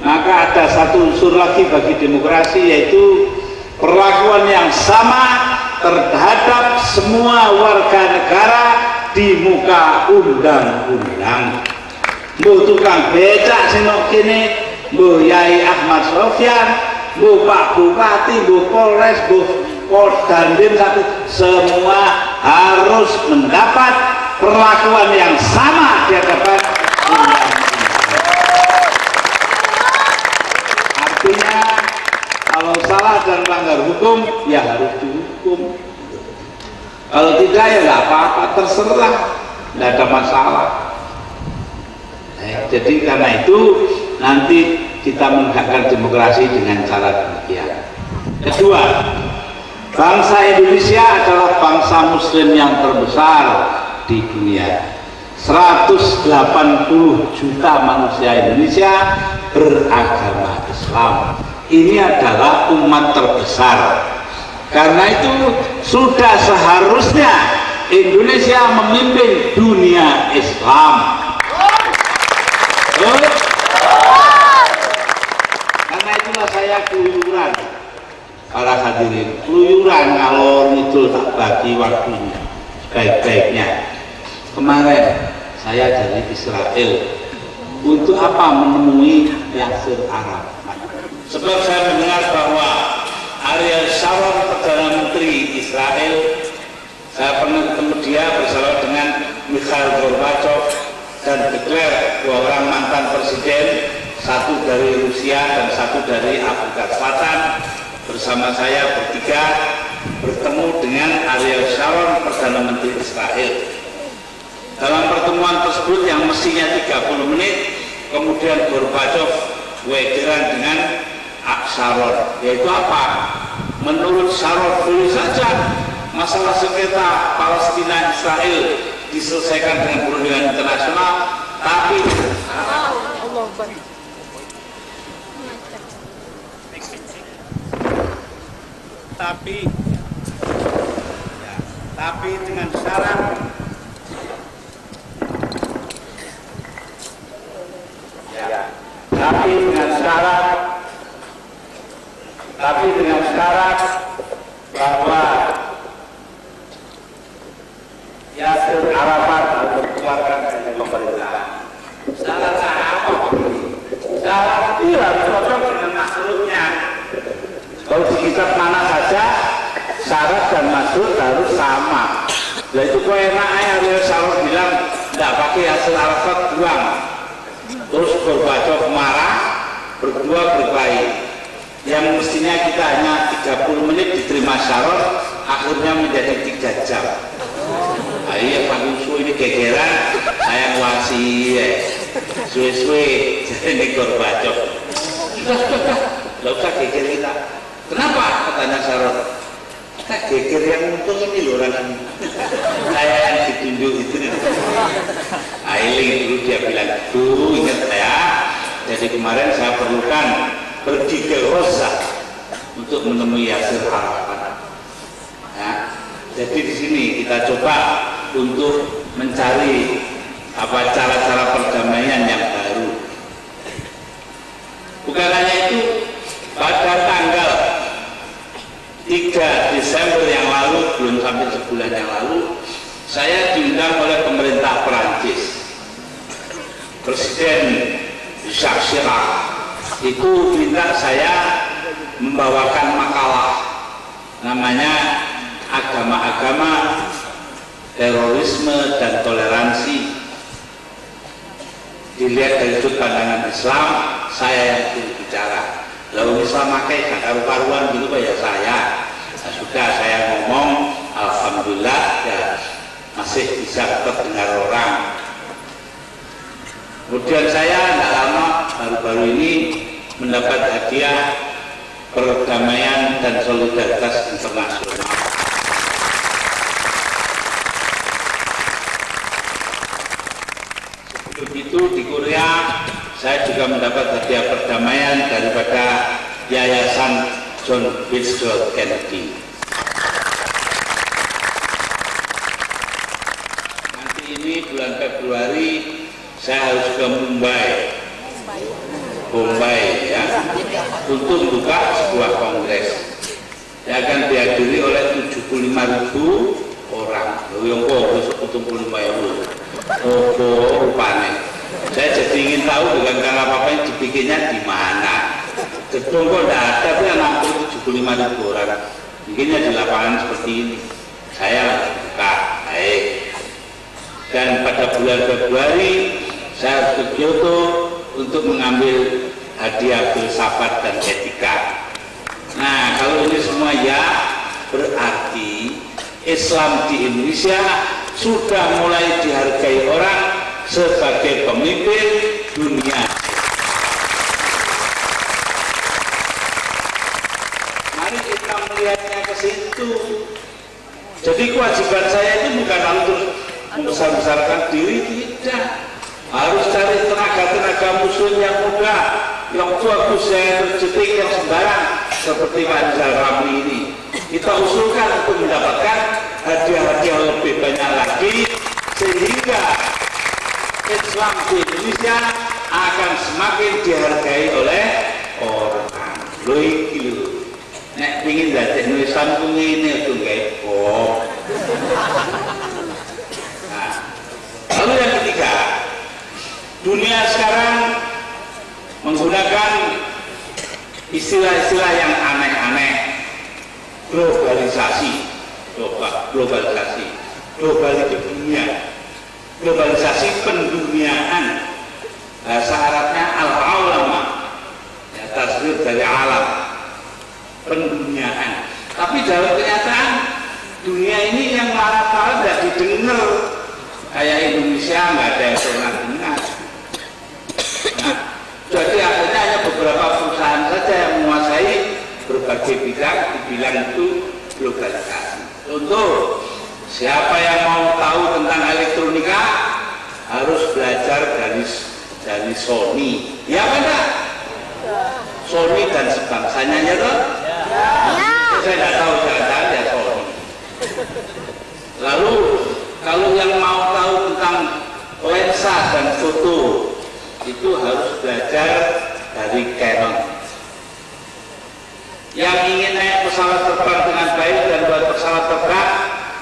maka ada satu unsur lagi bagi demokrasi, yaitu perlakuan yang sama terhadap semua warga negara di muka undang-undang. Mbuh tukang becak senok kene, mbuh Yai Ahmad Sofyan, mbuh Pak Bupati, mbuh Polres, mbuh Dandim, semua harus mendapat perlakuan yang sama di hadapan undang-undang. Artinya kalau salah dan melanggar hukum ya harus dihukum. Kalau tidak ya nggak apa-apa, terserah, nggak ada masalah. Jadi karena itu nanti kita menegakkan demokrasi dengan cara demikian. Kedua, bangsa Indonesia adalah bangsa Muslim yang terbesar di dunia. 180 juta manusia Indonesia beragama Islam. Ini adalah umat terbesar. Karena itu sudah seharusnya Indonesia memimpin dunia Islam. Karena itulah saya keluyuran, para hadirin, keluyuran ngalor ngidul tak bagi waktunya baik-baiknya. Kemarin saya dari Israel, untuk apa menemui Yasir Arafat? Sebab saya mendengar bahwa Ariel Sharon, Perdana Menteri Israel, saya pernah ketemu dia bersama dengan Mikhail Gorbachev, dan deklar dua orang mantan presiden, satu dari Rusia dan satu dari Afrika Selatan, bersama saya bertiga bertemu dengan Ariel Sharon, Perdana Menteri Israel. Dalam pertemuan tersebut yang mestinya 30 menit, kemudian Gorbachev wegeran dengan Sharon, yaitu apa? Menurut Sharon boleh saja masalah sengketa Palestina Israel diselesaikan dengan perundingan internasional, tapi dengan syarat bahwa Yasir Arafat harus dikeluarkan dari pemerintahan. Syarat Kalau di kitab mana saja syarat dan masrur harus sama. Nah itu kok enak aja Rasulullah bilang tidak pakai hasil Arafat buang. Terus Gorbachev marah, berdua berkelahi. Yang mestinya kita hanya 30 menit diterima syarat, akhirnya menjadi 3 jam. Iya Pak Yusuf ini gegeran, saya nguasi ya. Suwe-suwe jadi Gorbachev. Sudah, nggak usah geger kita. Kenapa? Katanya syarat. Kita geger yang untung ini loh orang saya yang ditunjuk itu. Ailing dulu dia bilang itu ingat saya. Jadi kemarin saya perlukan pergi ke Rosa untuk menemui Yasir Arafat. Ya, jadi di sini kita coba untuk mencari cara-cara perdamaian yang baru. Bukan hanya itu, pada tanggal 3 Desember yang lalu, belum sampai sebulan yang lalu, saya diundang oleh pemerintah Perancis. Presiden Jacques Chirac itu minta saya membawakan makalah namanya agama-agama terorisme dan toleransi dilihat dari sudut pandangan Islam. Saya yang berbicara. Lalu Islam pakai karuan gitu ya saya. Nah, sudah saya ngomong, alhamdulillah ya masih bisa terdengar orang. Kemudian saya tidak lama baru-baru ini mendapat hadiah perdamaian dan solidaritas internasional. Begitu di Korea saya juga mendapat hadiah perdamaian daripada Yayasan John Fitzgerald Kennedy. Nanti ini bulan Februari saya harus ke Mumbai ya, untuk membuka sebuah kongres yang akan dihadiri oleh 75.000 orang. Yang kok 75.000 rupanya. Saya jadi ingin tahu bukan karena apa-apa yang dibikinnya di mana. Gedung kok tidak ada, tapi yang 75.000 orang. Bikinnya di lapangan seperti ini. Saya buka, baik. Dan pada bulan Februari saya harus ke Kyoto untuk mengambil hadiah filsafat dan etika. Nah, kalau ini semua ya berarti Islam di Indonesia sudah mulai dihargai orang sebagai pemimpin dunia. Mari kita melihatnya ke situ. Jadi kewajiban saya itu bukan untuk membesar-besarkan diri, tidak. Harus cari tenaga-tenaga muslim yang muda, yang bagus, yang tercetik, yang sembarang seperti Pak Rizal Ramli ini. Kita usulkan untuk mendapatkan hadiah-hadiah lebih banyak lagi sehingga Islam di Indonesia akan semakin dihargai oleh orang. Lho iki lho. Nek pengin dadekno Islam ku ngene tuh kok. Nah, lalu yang ketiga, dunia sekarang menggunakan istilah-istilah yang aneh-aneh. Globalisasi, globalisasi dunia, globalisasi penduniaan. Bahasa Arabnya al-ulama, ya, tasrif dari alam, penduniaan. Tapi dalam kenyataan dunia ini yang malah tidak didengar. Kayak Indonesia nggak ada yang pernah dengar. Nah, jadi akhirnya hanya beberapa perusahaan saja yang menguasai berbagai bidang, dibilang itu globalisasi. Contoh, siapa yang mau tahu tentang elektronika harus belajar dari Sony. Ya benar. Sony dan sebangsanya ya toh? Ya. Saya tidak tahu jangan-jangan ya Sony. Lalu kalau yang mau tahu tentang lensa dan foto itu harus belajar dari Canon. Yang ingin naik pesawat terbang dengan baik dan buat pesawat terbang,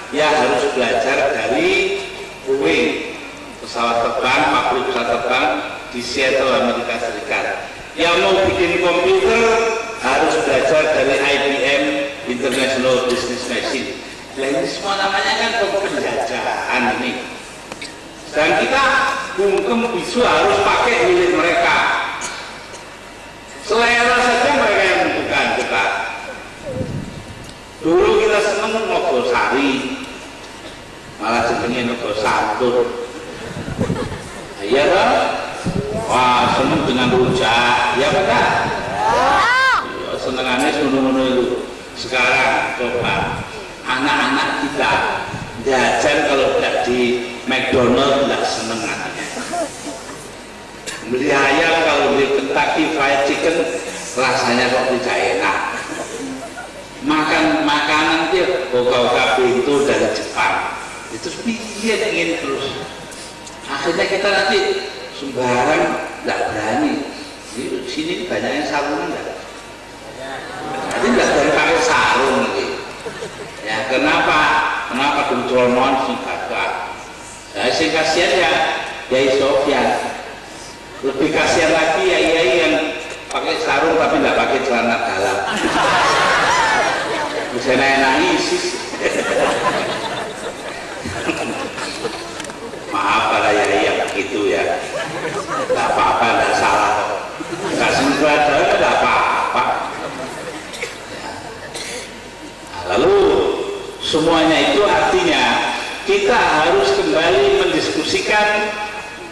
ya harus belajar dari Boeing, pesawat terbang, pabrik pesawat terbang di Seattle, Amerika Serikat. Yang mau bikin komputer harus belajar dari IBM International Business Magazine. Nah ini semua namanya kan penjajahan ini. Dan kita bungkem bisu harus pakai milik mereka. Selera saja mereka yang menentukan kita. Dulu kita seneng Nogosari, malah jenenge Nogosantun. Iya kan? Wah seneng dengan rujak, ya benar. Senengannya semuanya itu. Sekarang coba anak-anak kita jajan kalau tidak di McDonald tidak seneng anaknya. Beli ayam kalau di Kentucky Fried Chicken rasanya kok tidak enak. Makan makanan dia boga-boga pintu dari Jepang itu dia ingin terus. Akhirnya kita nanti sembarang tidak berani. Di sini banyak yang sarung enggak? Jadi tidak dari pakai sarung gitu. Ya kenapa? Kenapa kontrolon sih kakak? Nah, sih kasihan ya Yai Sofyan. Lebih kasihan lagi ya yang pakai sarung tapi tidak pakai celana dalam. Bisa nangis. Maaf para yai yang begitu ya. Tidak apa-apa, tidak salah. Kasih celana tidak apa-apa. Lalu semuanya itu artinya kita harus kembali mendiskusikan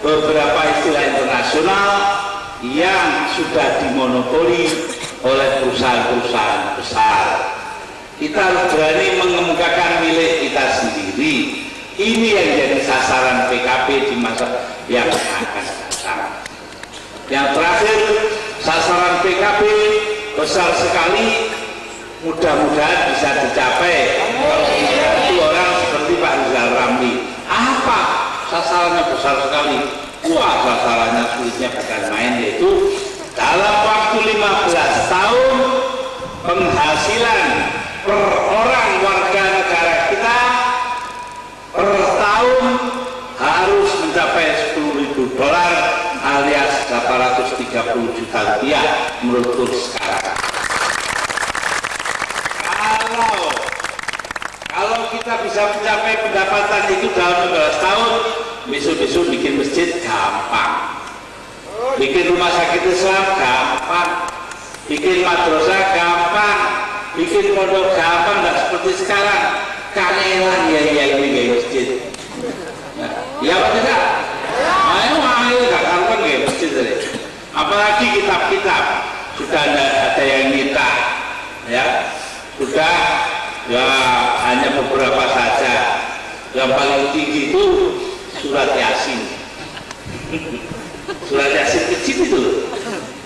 beberapa istilah internasional yang sudah dimonopoli oleh perusahaan-perusahaan besar. Kita harus berani mengemukakan milik kita sendiri. Ini yang jadi sasaran PKB di masa yang akan datang. Yang terakhir, sasaran PKB besar sekali, mudah-mudahan bisa dicapai. Kalau itu orang seperti Pak Rizal Ramli, apa sasarannya besar sekali? Wah, sasarannya sulitnya bukan main, yaitu dalam waktu 15 tahun penghasilan per orang warga negara kita per tahun harus mencapai $10.000 alias 830 juta rupiah menurut kurs sekarang. Kalau kita bisa mencapai pendapatan itu dalam 15 tahun, besok-besok bikin masjid gampang, bikin rumah sakit Islam gampang, bikin madrasah gampang, bikin pondok gampang, nggak seperti sekarang kangelan ya ini kayak masjid. Ya apa tidak? Ayo nggak gampang kayak masjid tadi. Apalagi kitab-kitab sudah ada yang minta, ya sudah. Ya hanya beberapa saja. Yang paling tinggi itu surat Yasin. Surat Yasin kecil itu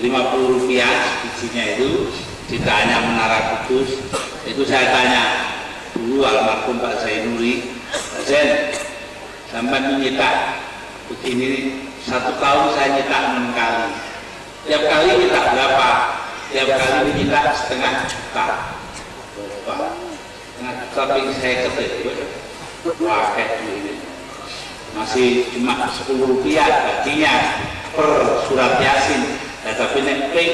Rp50 bijinya itu. Ditanya Menara Kudus. Itu saya tanya dulu almarhum Pak Zainuri, Zen sampai menyetak begini, 1 tahun saya nyetak 6 kali. Tiap kali nyetak berapa? Tiap kali nyetak setengah juta. Tapi saya ketahui pakai duit masih cuma Rp10 gajinya per surat Yasin. Nah, tapi nempel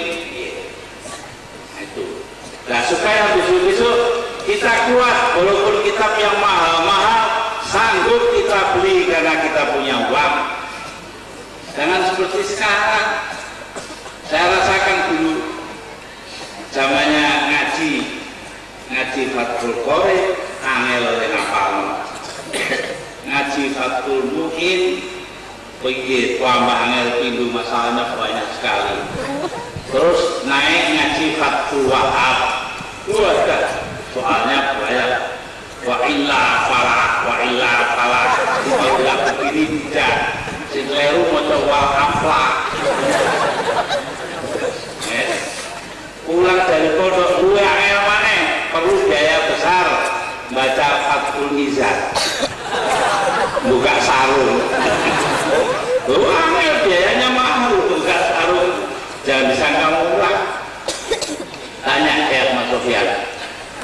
itu. Nah, supaya besok-besok kita kuat, walaupun kitab yang mahal-mahal sanggup kita beli karena kita punya uang. Jangan seperti sekarang. Saya rasakan dulu zamannya ngaji Fathul Qorib angel oleh ngapal, ngaji Fathul Mu'in begitu tambah angel, pindu masalahnya banyak sekali. Terus naik ngaji Fathul Wahab, wadah soalnya banyak, wa illa falah kalau tidak begini tidak, si kleru mau coba apa. Pulang dari pondok gue angel mana perlu biaya besar baca Fathul Mizan, buka sarung. Angel biayanya mahal, buka sarung jangan disangka murah. Tanya kayak Mas Sofyan,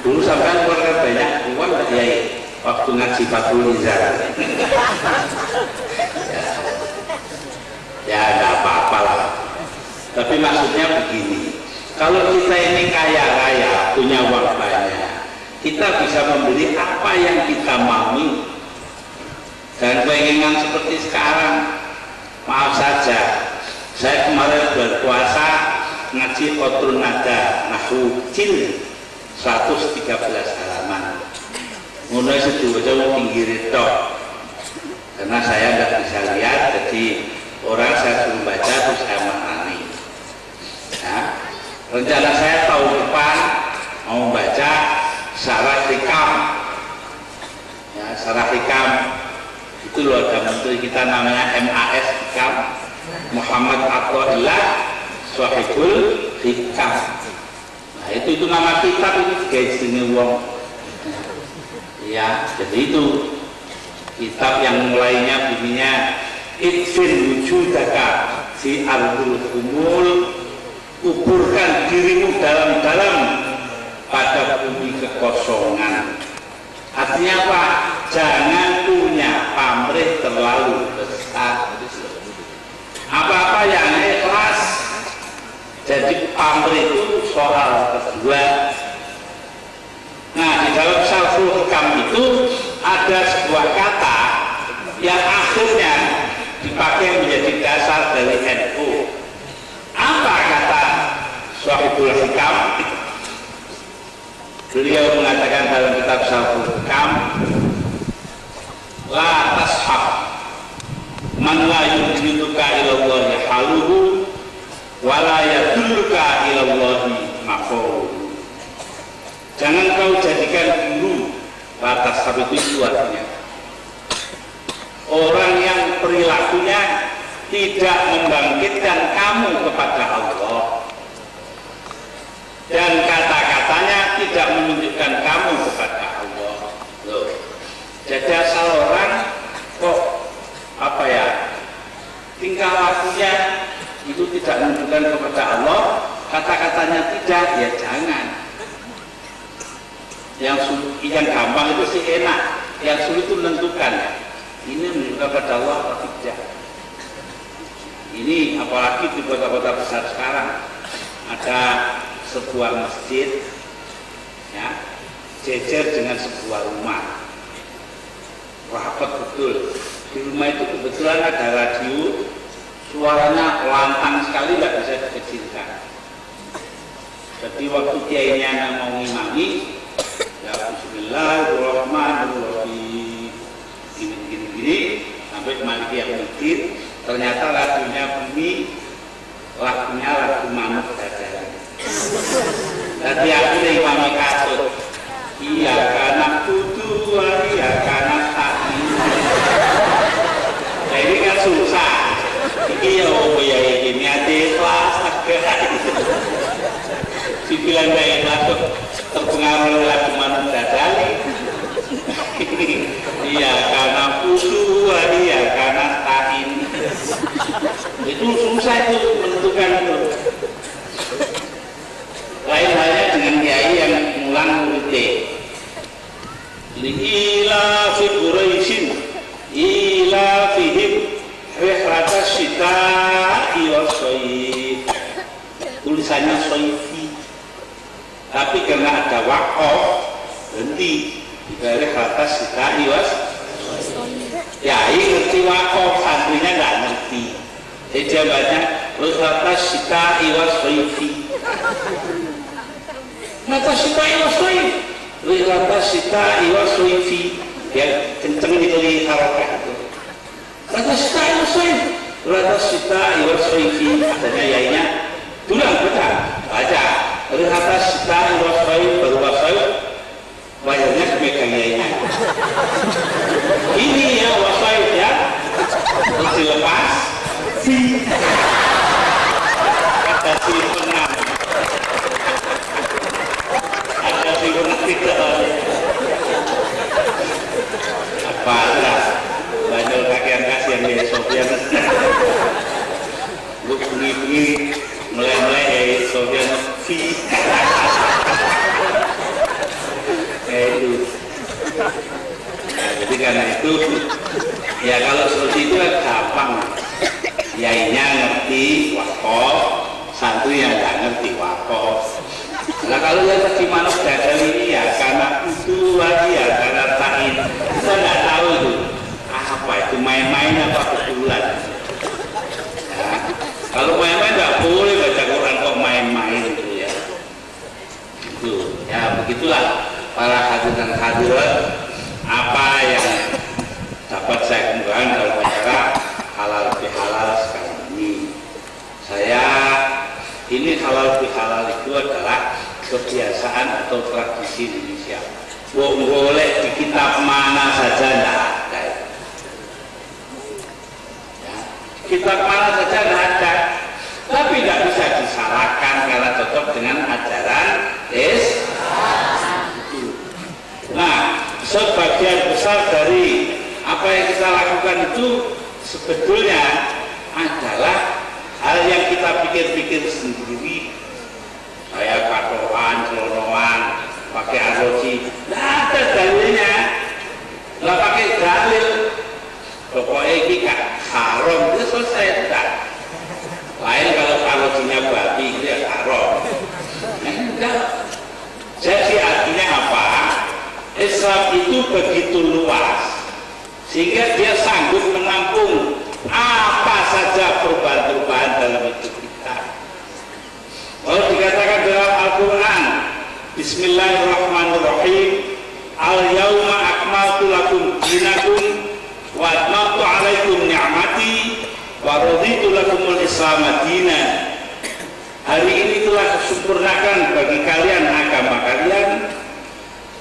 dulu sampai keluarga banyak uang nggak ya waktu ngaji Fathul Mizan? Ya nggak apa-apa lah, tapi maksudnya begini, kalau kita ini kaya raya, punya uang banyak, kita bisa membeli apa yang kita mau. Dan pengen seperti sekarang, maaf saja, saya kemarin berpuasa ngaji Qatrun Nada Nahwu Jil 113 halaman. Mulai sedih-sedih pinggir tok, karena saya tidak bisa lihat, jadi orang saya suruh baca terus saya maknani. Nah, rencana saya tahun depan mau baca Syarah Hikam. Ya, Syarah Hikam itu loh, ada menteri kita namanya MAS Hikam, Muhammad Athaillah Shahibul Hikam. Nah, itu nama kitab, ini guys ini wong. Ya, jadi itu kitab yang mulainya bunyinya Idfin wujudaka fi ardul humul, kuburkan dirimu dalam-dalam pada bumi kekosongan. Artinya apa? Jangan punya pamrih terlalu besar. Apa-apa yang ikhlas. Jadi pamrih itu soal kedua. Nah, di dalam Syarhul Hikam itu ada sebuah kata yang akhirnya dipakai menjadi dasar dari NU. Apa kata Shahibul Hikam? Beliau mengatakan dalam kitab Syarhul Hikam, la tashab man la yudilluka ilallahi haluhu wa la yadulluka ilallahi maqaluhu. Jangan kau jadikan guru. La tashab itu artinya orang yang perilakunya tidak membangkitkan kamu kepada Allah dan kata-katanya tidak menunjukkan kamu kepada Allah. Loh. Jadi asal orang kok apa ya, tingkah lakunya itu tidak menunjukkan kepada Allah, kata-katanya tidak, ya jangan. Yang gampang itu sih enak, yang sulit itu menentukan ini menunjukkan kepada Allah atau tidak. Ini apalagi di kota-kota besar sekarang ada sebuah masjid ya, jejer dengan sebuah rumah, rapat betul. Di rumah itu kebetulan ada radio, suaranya lantang sekali, nggak bisa dikecilkan. Jadi waktu kiainya mau ngimami, ya Bismillahirrahmanirrahim, gini sampai mandi yang mikir, ternyata lagunya bunyi, lagunya lagu Manuk Dadali. Tadi aku dari imami kasut, iya karena kudu, iya karena tadi. Nah ini kan susah. Ini ya ini ada kelas, si bilang saya masuk terpengaruh oleh lagu Manuk Dadali. Iya karena kudu, iya karena tain. Itu susah itu menentukan itu. Lain halnya dengan kiai yang mulang muridnya. Ila fi Quraisyin ila fihim rihlata syita'i was-shayf. Tulisannya shayfi, tapi karena ada waqaf berhenti dari rihlata syita'i was-shayf. Kiai ngerti waqaf, santrinya nggak ngerti. Jadi jawabannya rihlata syita'i was-shayfi. Mata syita'i was-shayf, rihlata syita'i was-shayfi. Ya kenceng dikali harokat itu. Mata syita'i was-shayf, rihlata syita'i was-shayfi. Katanya yainya tulang baca, rihlata syita'i was-shayf baru was-shayf. Wajahnya sebagai yainya. Ini ya was-shayf ya, terus dilepas. Ada si penang. Tidak apa lah banyak kakian kasihan ya Sofyan lu bunyi mulai ya Sofyan itu jadi karena itu ya kalau seperti itu gampang, yainya ngerti wakaf, santri yang nggak ngerti wakaf. Nah kalau yang tadi Manuk Dadali ini ya karena main apa betulan. Ya. Kalau main-main nggak boleh baca Quran kok main-main gitu ya. Itu ya begitulah para hadirin hadirat apa yang dapat saya kemukakan dalam acara halal bihalal sekarang ini. Saya ini halal bihalal itu adalah kebiasaan atau tradisi Indonesia. Boleh di kitab mana saja tidak ada. Ya. Kitab mana saja tidak ada, tapi tidak bisa disalahkan karena cocok dengan ajaran Islam. Nah, sebagian besar dari apa yang kita lakukan itu sebetulnya adalah hal yang kita pikir-pikir sendiri. Saya katoan, celonoan, pakai arloji, tidak ada dalilnya. Nggak pakai dalil, pokoknya ini kan haram, itu selesai tidak. Lain kalau arlojinya babi itu ya haram. Enggak. Jadi artinya apa? Islam itu begitu luas sehingga dia sanggup menampung apa saja perubahan-perubahan dalam hidup kita. Kalau dikatakan dalam Al-Quran, Bismillahirrahmanirrahim, Al-yawma akmaltu lakum dinakum wa atmamtu alaikum ni'mati wa raditu lakumul Islam dinan. Hari ini telah kusempurnakan bagi kalian agama kalian,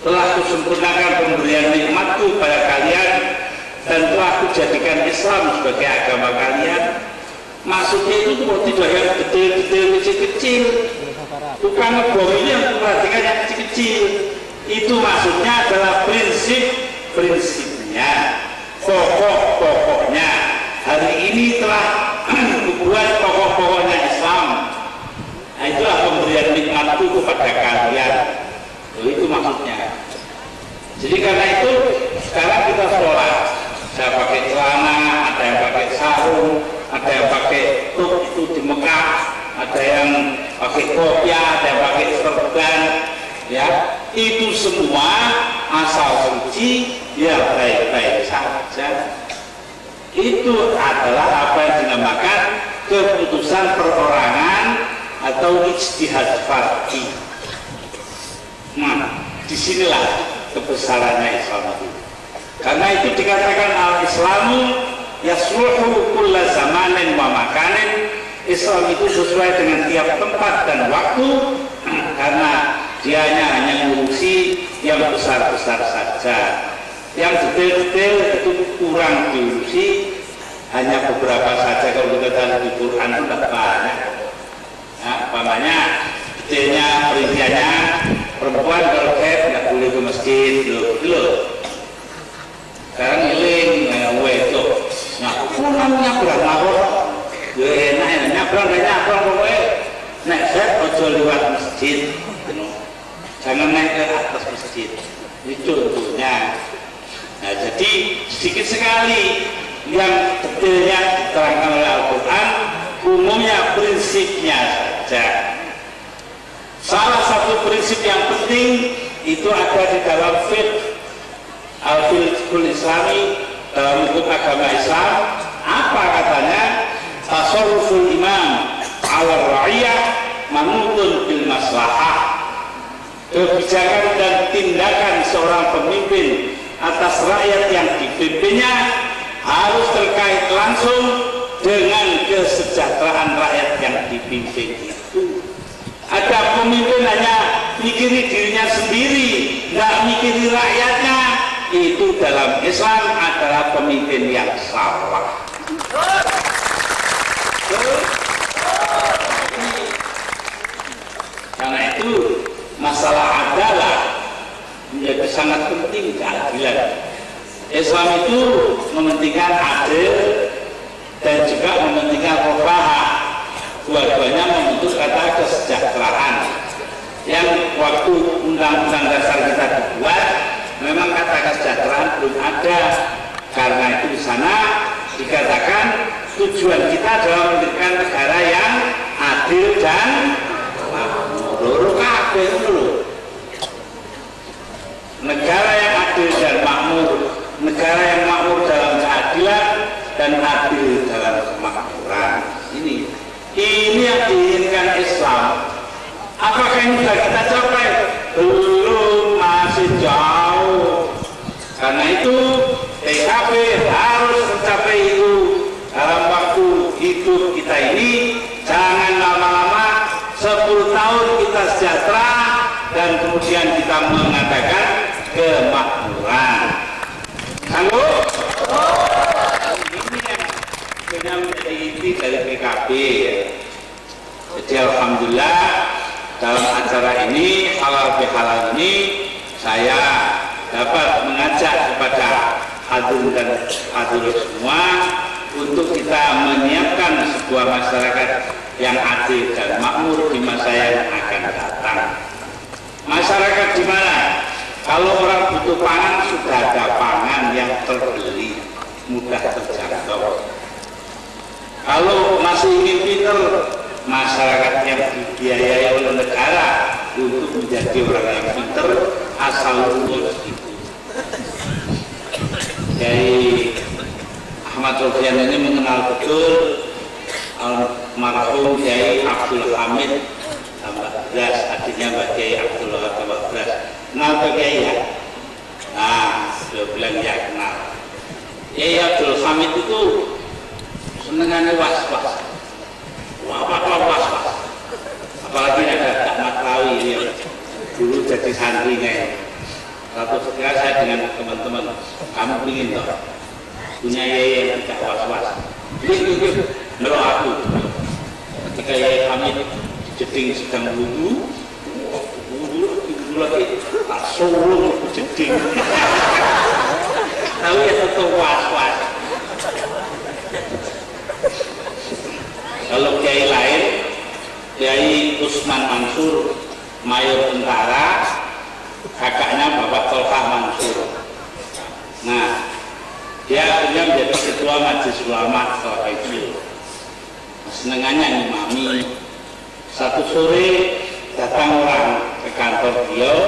telah kusempurnakan pemberian nikmatku pada kalian, dan telah kujadikan Islam sebagai agama kalian. Maksudnya itu tidak yang detail-detail kecil-kecil, bukan ngebom ini yang perhatikan yang kecil-kecil. Itu maksudnya adalah prinsip-prinsipnya, pokok-pokoknya. Hari ini telah membuat pokok-pokoknya Islam. Nah, itulah pemberian nikmatku kepada kalian. Itu maksudnya. Jadi karena itu sekarang kita sholat, saya pakai celana, ada yang pakai sarung, ada yang pakai tuk itu di Mekah, ada yang pakai kopiah, ada yang pakai serban, ya itu semua asal suci, ya baik-baik saja. Itu adalah apa yang dinamakan keputusan perorangan atau ijtihad fardhi. Nah, disinilah kebesarannya Islam itu. Karena itu dikatakan al-Islamu yasluhu kulla zamanin wa makanin. Islam itu sesuai dengan tiap tempat dan waktu, karena dianya hanya mengurusi yang besar-besar saja. Yang detail-detail itu kurang diurusi, hanya beberapa saja. Kalau kita lihat di Quran itu tidak banyak. Nah, umpamanya detailnya, perinciannya, perempuan kalau haid tidak boleh ke masjid, loh. Sekarang ngiling, wedok, namanya berat ngapur, ya enak, nyabrang pokoknya, nek haid ojo lewat masjid, jangan naik ke atas masjid, itu contohnya. Nah, jadi sedikit sekali yang detailnya diterangkan oleh Al-Quran, umumnya prinsipnya saja. Salah satu prinsip yang penting itu ada di dalam fiqh al-fiqhul islami, dalam hukum agama Islam. Apa katanya? Tasarruful imam ala ra'iyah manutun bil maslahah. Kebijakan dan tindakan seorang pemimpin atas rakyat yang dipimpinnya harus terkait langsung dengan kesejahteraan rakyat yang dipimpin itu. Ada pemimpin hanya mikiri dirinya sendiri, nggak mikiri rakyatnya, itu dalam Islam adalah pemimpin yang salah. Karena itu masalah adalah menjadi sangat penting, keadilan. Islam itu mementingkan adil dan juga mementingkan rofahah. Dua-duanya membentuk kata kesejahteraan. Yang waktu undang-undang dasar kita dibuat, memang kata kesejahteraan belum ada. Karena itu di sana dikatakan tujuan kita adalah mendirikan negara yang adil dan makmur. Negara yang adil dan makmur, negara yang makmur dalam keadilan dan yang sudah kita capai? Belum, masih jauh. Karena itu TKP harus mencapai itu dalam waktu hidup kita ini. Jangan lama-lama, 10 tahun kita sejahtera dan kemudian kita mengadakan kemakmuran. Sanggup? Ini yang menjadi inti dari PKB. Jadi alhamdulillah dalam acara ini, halal bihalal ini, saya dapat mengajak kepada hadirin dan hadirat semua untuk kita menyiapkan sebuah masyarakat yang adil dan makmur di masa yang akan datang. Masyarakat di mana? Kalau orang butuh pangan, sudah ada pangan yang terbeli, mudah terjangkau. Kalau masih ingin pinter, masyarakat yang dibiayai oleh negara untuk menjadi orang yang pinter, asal lulus itu. Jadi Ahmad Sofyan ini mengenal betul almarhum Kiai Abdul Hamid Bas, adiknya Mbak Kiai Abdul Hamid Bas. Kenal Pak Kiai ya? Nah, dia bilang ya kenal. Kiai Abdul Hamid itu senengannya was-was. Was-was. Apalagi ada Ahmad Rawi yang dulu jadi santrinya. Satu ketika saya dengan teman-teman, kamu ingin toh punya yaya yang tidak was-was. Ini menurut aku, ketika yaya kami jeding sedang wudhu lagi, tak suruh jeding. Tahu ya tetap was-was. Kalau kiai lain, Kiai Usman Mansur, mayor tentara, kakaknya Bapak Tolkah Mansur. Nah, dia akhirnya menjadi ketua majelis ulama Tolkah itu. Senengannya ngimami. Satu sore datang orang ke kantor beliau,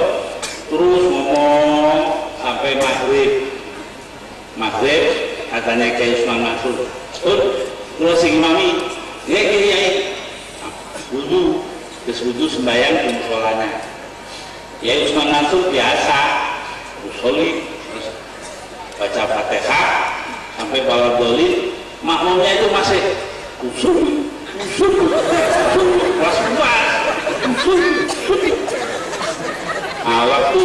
terus ngomong sampai maghrib katanya Kiai Usman Mansur. Terus ngimami, ya Kiai, wudhu, sembahyang di musholanya. Kiai Usman Mansur biasa usoli, baca Fatihah sampai bawah dolin, makmumnya itu masih usul. Nah, waktu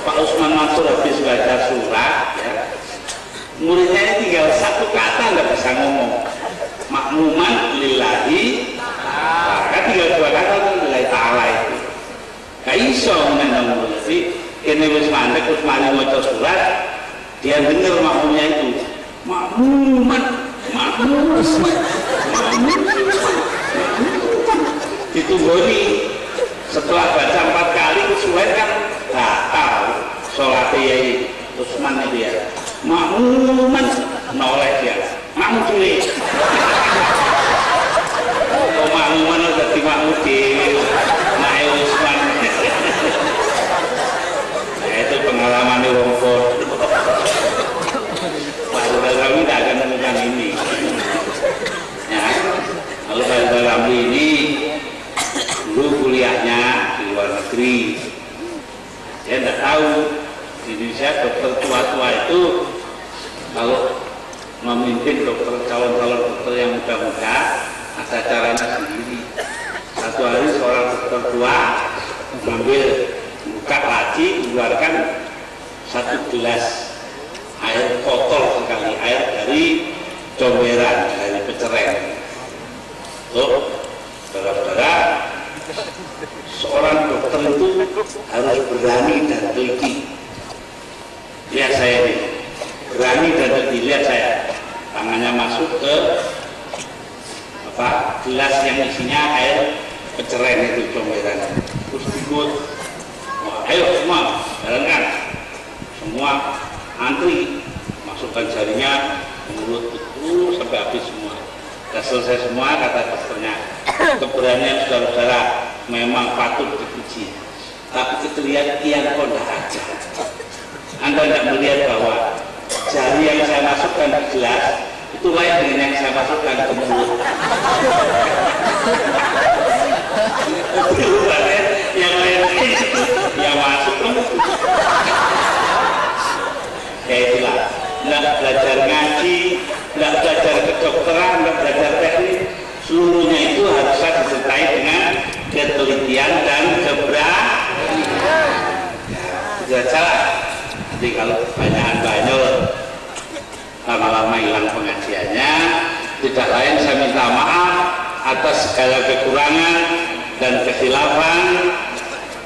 Pak Usman Mansur habis baca surat, ya, muridnya ini tinggal satu kata nggak bisa ngomong, makmuman lillahi, kan tinggal dua kata lillahi ta'ala itu. Gak iso menang murid, kene wis mandek terus mari maca surat, dia dengar makmumnya itu, makmuman, ditunggu setelah baca 4 kali kesuwen kan batal sholat Kiai Usman itu ya, makmuman noleh dia, makmum cilik. Oh makmuman udah di makmum cilik, Kiai Usman. Nah itu pengalaman di Wongkor. Kami tidak akan menemukan ini. Ya, kalau Pak Ramli ini dulu kuliahnya di luar negeri. Saya tidak tahu di Indonesia dokter tua-tua itu kalau memimpin calon-calon dokter yang muda-muda ada caranya sendiri. Satu hari seorang dokter tua mengambil buka laci, mengeluarkan 1 gelas air kotor sekali, air dari comberan, dari pecereng. Tuh, saudara-saudara, seorang dokter itu harus berani dan teliti. Lihat saya ini, berani dan teliti. Lihat saya, tangannya masuk ke gelas yang isinya air pecereng itu comberan. Terus ikut, ayo semua, jalankan. Semua antri, masukkan jarinya, mulut betul sampai habis semua. Sudah selesai semua, kata dokternya. Keberanian saudara-saudara memang patut dipuji, tapi ketelitian kok tidak ada. Anda tidak melihat bahwa jari yang saya masukkan di gelas itu lain dengan yang saya masukkan ke mulut. Yang nanti kalau kebanyakan banyol lama-lama hilang pengajiannya. Tidak lain saya minta maaf atas segala kekurangan dan kekhilafan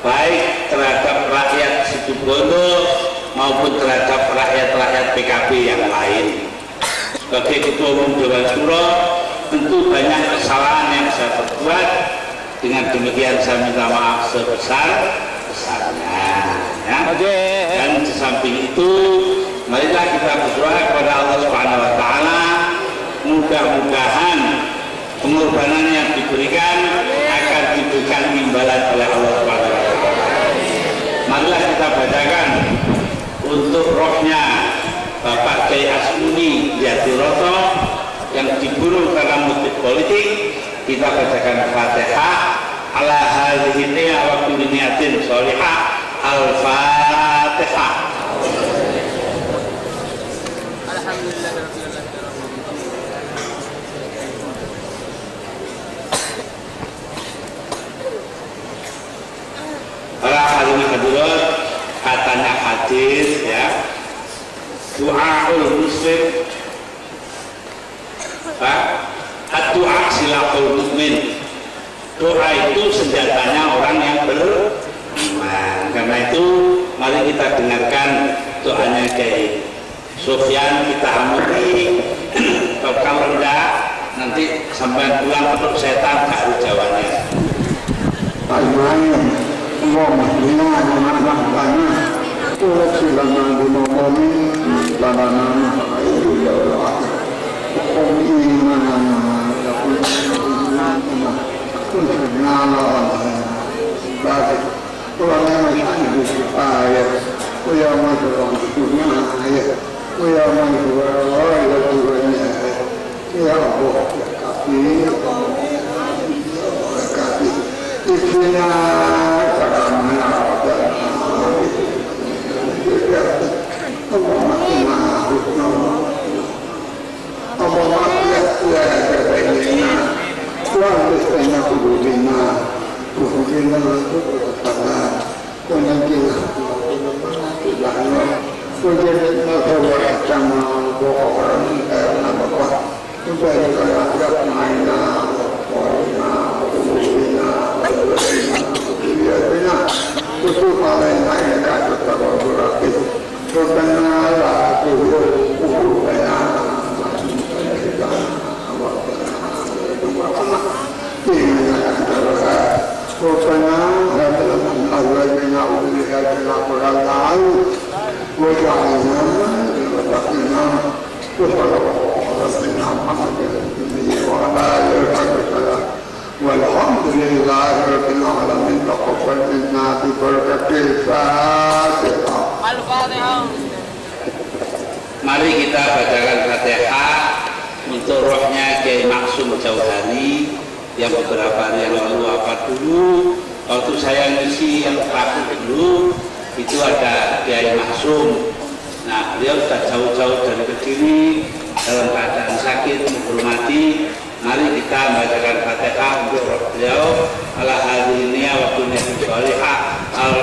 baik terhadap rakyat Situbondo maupun terhadap rakyat-rakyat PKB yang lain. Sebagai Ketua Umum Dewan Syuro tentu banyak kesalahan yang saya perbuat. Dengan demikian saya minta maaf sebesar-besarnya ya. Dan di samping itu marilah kita berdoa kepada Allah Subhanahu wa taala, mudah-mudahan pengorbanan yang diberikan akan diberikan imbalan oleh Allah Subhanahu wa taala. Marilah kita bacakan untuk rohnya Bapak Kiai Asmuni Yadiroto yang dibunuh karena motif politik. Kita bacakan Fatihah ala hadhihi niyah wa kulli niyatin sholihah. Al-Fatihah. Para hadirin hadirat, katanya hadis ya, doaul muslim, doa silahul mukmin. Doa itu senjatanya orang yang beriman. Karena itu mari kita dengarkan doanya Kiai Sofyan, kita amati. Kalau enggak nanti sampai pulang untuk setan baru jawabannya. Allahumma inna na'lamu Tuhan guna kami lanana itu ya Allah kami iman baik orang yang ayat ya masalah dunia ayat ya masalah ya Allah kami isinya Mari kita bacakan Fatihah untuk rohnya Kiai Maksum Jauhani yang beberapa hari yang lalu wafat dulu. Waktu saya ngisi yang terakhir dulu itu ada Kiai Maksum. Nah, beliau sudah jauh-jauh dari Kediri dalam keadaan sakit menghormati. Mari kita bacakan Fatihah untuk roh beliau. Ala hadhihi niyah wa kulli sholihah. Al